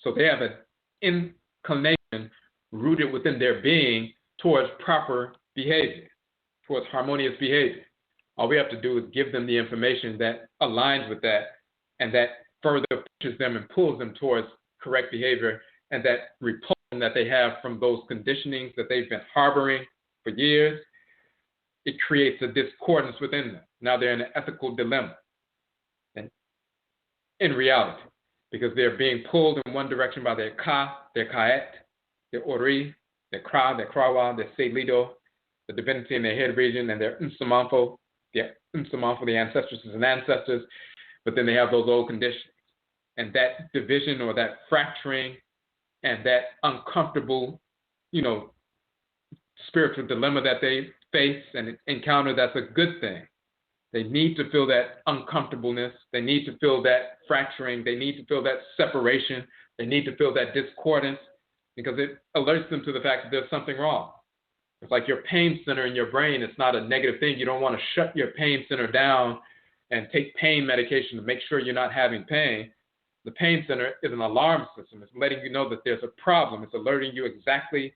[SPEAKER 2] So they have an inclination rooted within their being towards proper behavior, towards harmonious behavior. All we have to do is give them the information that aligns with that and that further pushes them and pulls them towards correct behavior, and that repulsion that they have from those conditionings that they've been harboring for years, it creates a discordance within them. Now they're in an ethical dilemma, and in reality, because they're being pulled in one direction by their kayet, their ori, their kra, their krawa, their selido, the divinity in their head region, and their nsamanfo, the ancestresses and ancestors, but then they have those old conditions. And that division or that fracturing and that uncomfortable, spiritual dilemma that they face and encounter, that's a good thing. They need to feel that uncomfortableness. They need to feel that fracturing. They need to feel that separation. They need to feel that discordance, because it alerts them to the fact that there's something wrong. It's like your pain center in your brain. It's not a negative thing. You don't want to shut your pain center down and take pain medication to make sure you're not having pain. The pain center is an alarm system. It's letting you know that there's a problem. It's alerting you exactly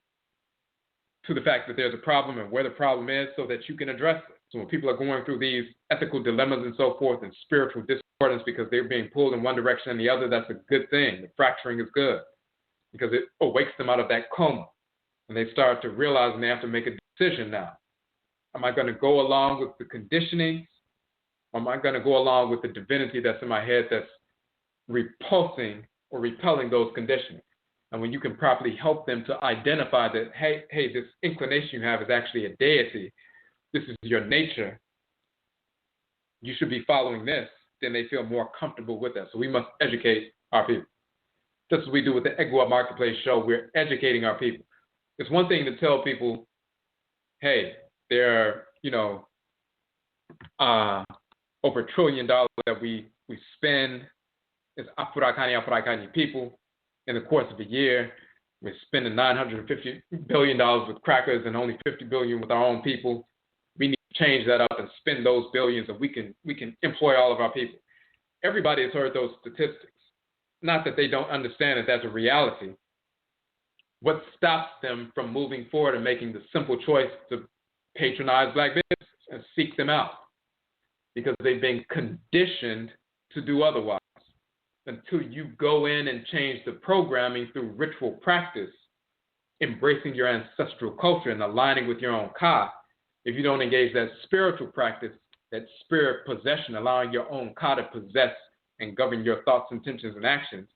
[SPEAKER 2] to the fact that there's a problem and where the problem is so that you can address it. So when people are going through these ethical dilemmas and so forth and spiritual discordance because they're being pulled in one direction and the other, that's a good thing. The fracturing is good because it awakes them out of that coma. And they start to realize and they have to make a decision now. Am I going to go along with the conditioning? Or am I going to go along with the divinity that's in my head that's repulsing or repelling those conditionings? And when you can properly help them to identify that, hey, this inclination you have is actually a deity. This is your nature. You should be following this. Then they feel more comfortable with that. So we must educate our people. Just as we do with the EGUA Marketplace show, we're educating our people. It's one thing to tell people, hey, there are, over $1 trillion that we spend as Afro-Akani people in the course of a year. We're spending $950 billion with crackers and only $50 billion with our own people. We need to change that up and spend those billions, and we can employ all of our people. Everybody has heard those statistics. Not that they don't understand that that's a reality. What stops them from moving forward and making the simple choice to patronize black businesses and seek them out? Because they've been conditioned to do otherwise. Until you go in and change the programming through ritual practice, embracing your ancestral culture and aligning with your own ka, if you don't engage that spiritual practice, that spirit possession, allowing your own ka to possess and govern your thoughts, intentions, and actions,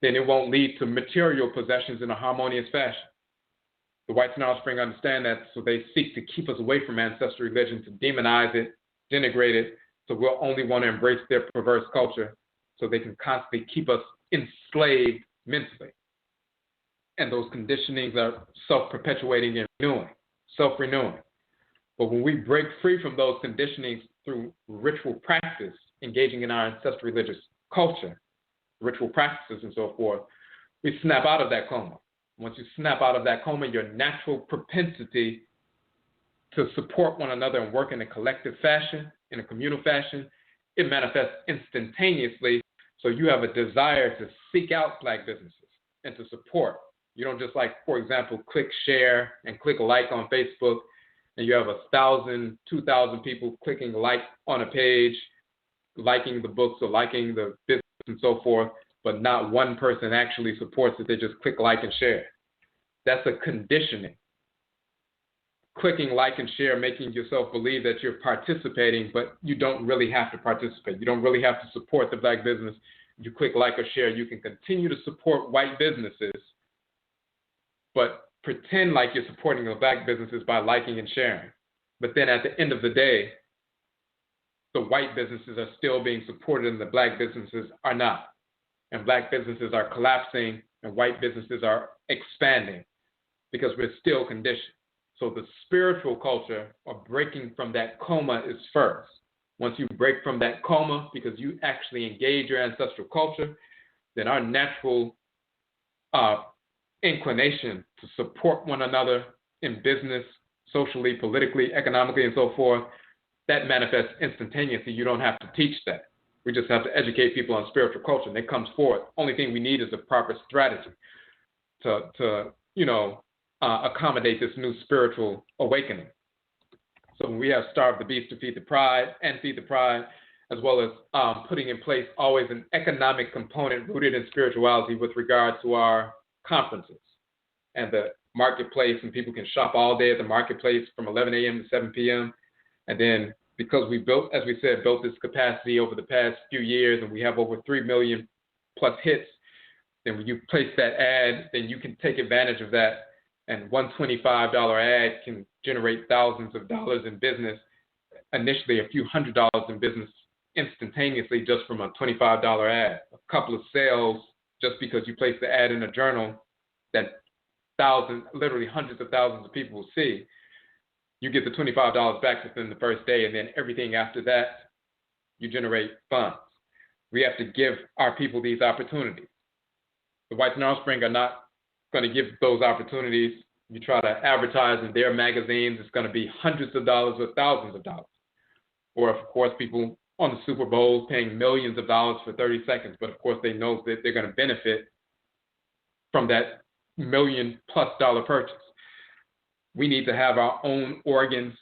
[SPEAKER 2] then it won't lead to material possessions in a harmonious fashion. The whites and offspring understand that, so they seek to keep us away from ancestral religion, to demonize it, denigrate it, so we'll only want to embrace their perverse culture so they can constantly keep us enslaved mentally. And those conditionings are self-perpetuating and renewing, self-renewing. But when we break free from those conditionings through ritual practice, engaging in our ancestral religious culture, ritual practices and so forth, we snap out of that coma. Once you snap out of that coma, your natural propensity to support one another and work in a collective fashion, in a communal fashion, it manifests instantaneously. So you have a desire to seek out black businesses and to support. You don't just, like, for example, click share and click like on Facebook, and you have 1,000, 2,000 people clicking like on a page, liking the books or liking the business and so forth, but not one person actually supports it. They just click like and share. That's a conditioning. Clicking like and share, making yourself believe that you're participating, but you don't really have to participate. You don't really have to support the black business. If you click like or share, you can continue to support white businesses, but pretend like you're supporting the black businesses by liking and sharing. But then at the end of the day, the white businesses are still being supported and the black businesses are not. And black businesses are collapsing and white businesses are expanding because we're still conditioned. So the spiritual culture of breaking from that coma is first. Once you break from that coma because you actually engage your ancestral culture, then our natural inclination to support one another in business, socially, politically, economically, and so forth, that manifests instantaneously. You don't have to teach that. We just have to educate people on spiritual culture, and it comes forth. Only thing we need is a proper strategy to accommodate this new spiritual awakening. So we have starved the beast to feed the pride and feed the pride, as well as putting in place always an economic component rooted in spirituality with regard to our conferences and the marketplace, and people can shop all day at the marketplace from 11 a.m. to 7 p.m. And then because we built, as we said, built this capacity over the past few years, and we have over 3 million plus hits, then when you place that ad, then you can take advantage of that. And one $25 ad can generate thousands of dollars in business, initially a few $100s in business instantaneously just from a $25 ad. A couple of sales just because you place the ad in a journal that thousands, literally hundreds of thousands of people will see. You get the $25 back within the first day, and then everything after that, you generate funds. We have to give our people these opportunities. The whites and offspring are not going to give those opportunities. You try to advertise in their magazines, it's going to be hundreds of dollars or thousands of dollars. Or, of course, people on the Super Bowl paying millions of dollars for 30 seconds, but of course they know that they're going to benefit from that $1 million+ purchase. We need to have our own organs,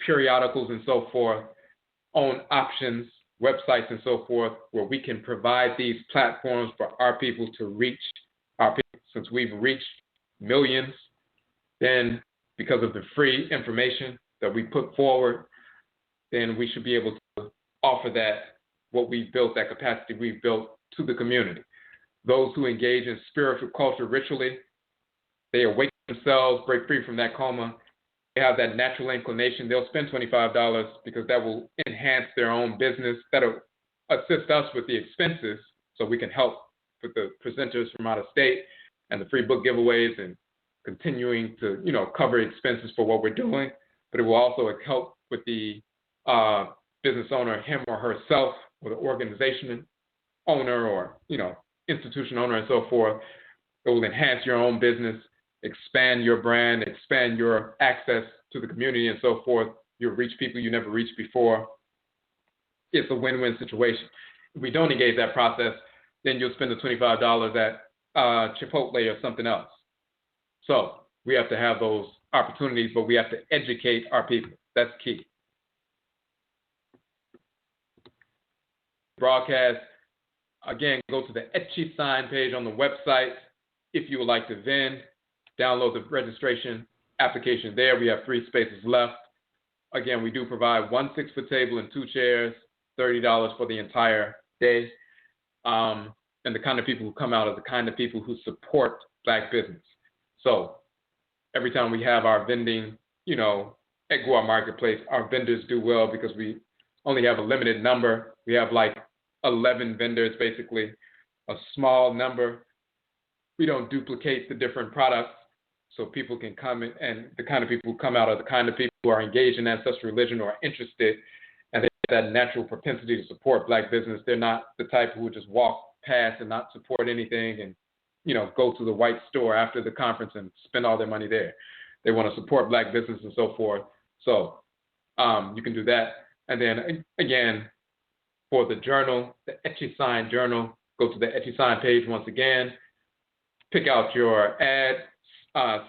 [SPEAKER 2] periodicals, and so forth, own options, websites, and so forth, where we can provide these platforms for our people to reach our people. Since we've reached millions, then because of the free information that we put forward, then we should be able to offer that, what we've built, that capacity we've built to the community. Those who engage in spiritual culture ritually, they awaken themselves, break free from that coma. They have that natural inclination. They'll spend $25 because that will enhance their own business. That'll assist us with the expenses so we can help with the presenters from out of state and the free book giveaways and continuing to, cover expenses for what we're doing. But it will also help with the business owner, him or herself, or the organization owner or, institution owner and so forth. It will enhance your own business, expand your brand, expand your access to the community and so forth. You'll reach people you never reached before. It's a win-win situation. If we don't engage that process, then you'll spend the $25 at Chipotle or something else. So we have to have those opportunities, but we have to educate our people. That's key. Broadcast, again, go to the AKYISAN page on the website. If you would like to vend, download the registration application there. We have 3 spaces left. Again, we do provide 1 6-foot table and 2 chairs, $30 for the entire day. And the kind of people who come out are the kind of people who support black business. So every time we have our vending, EGUA marketplace, our vendors do well because we only have a limited number. We have like 11 vendors, basically, a small number. We don't duplicate the different products so people can come in, and the kind of people who come out are the kind of people who are engaged in ancestral religion or are interested, and they have that natural propensity to support black business. They're not the type who would just walk past and not support anything and, go to the white store after the conference and spend all their money there. They want to support black business and so forth. So you can do that. And then, again, for the journal, the AKYISAN Journal, go to the AKYISAN page once again, pick out your ad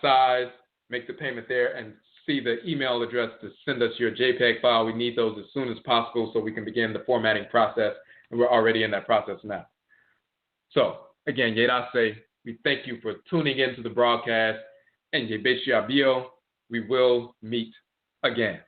[SPEAKER 2] size, make the payment there, and see the email address to send us your JPEG file. We need those as soon as possible so we can begin the formatting process, and we're already in that process now. So, again, Yedase, we thank you for tuning into the broadcast. And Yebeshiabio, we will meet again.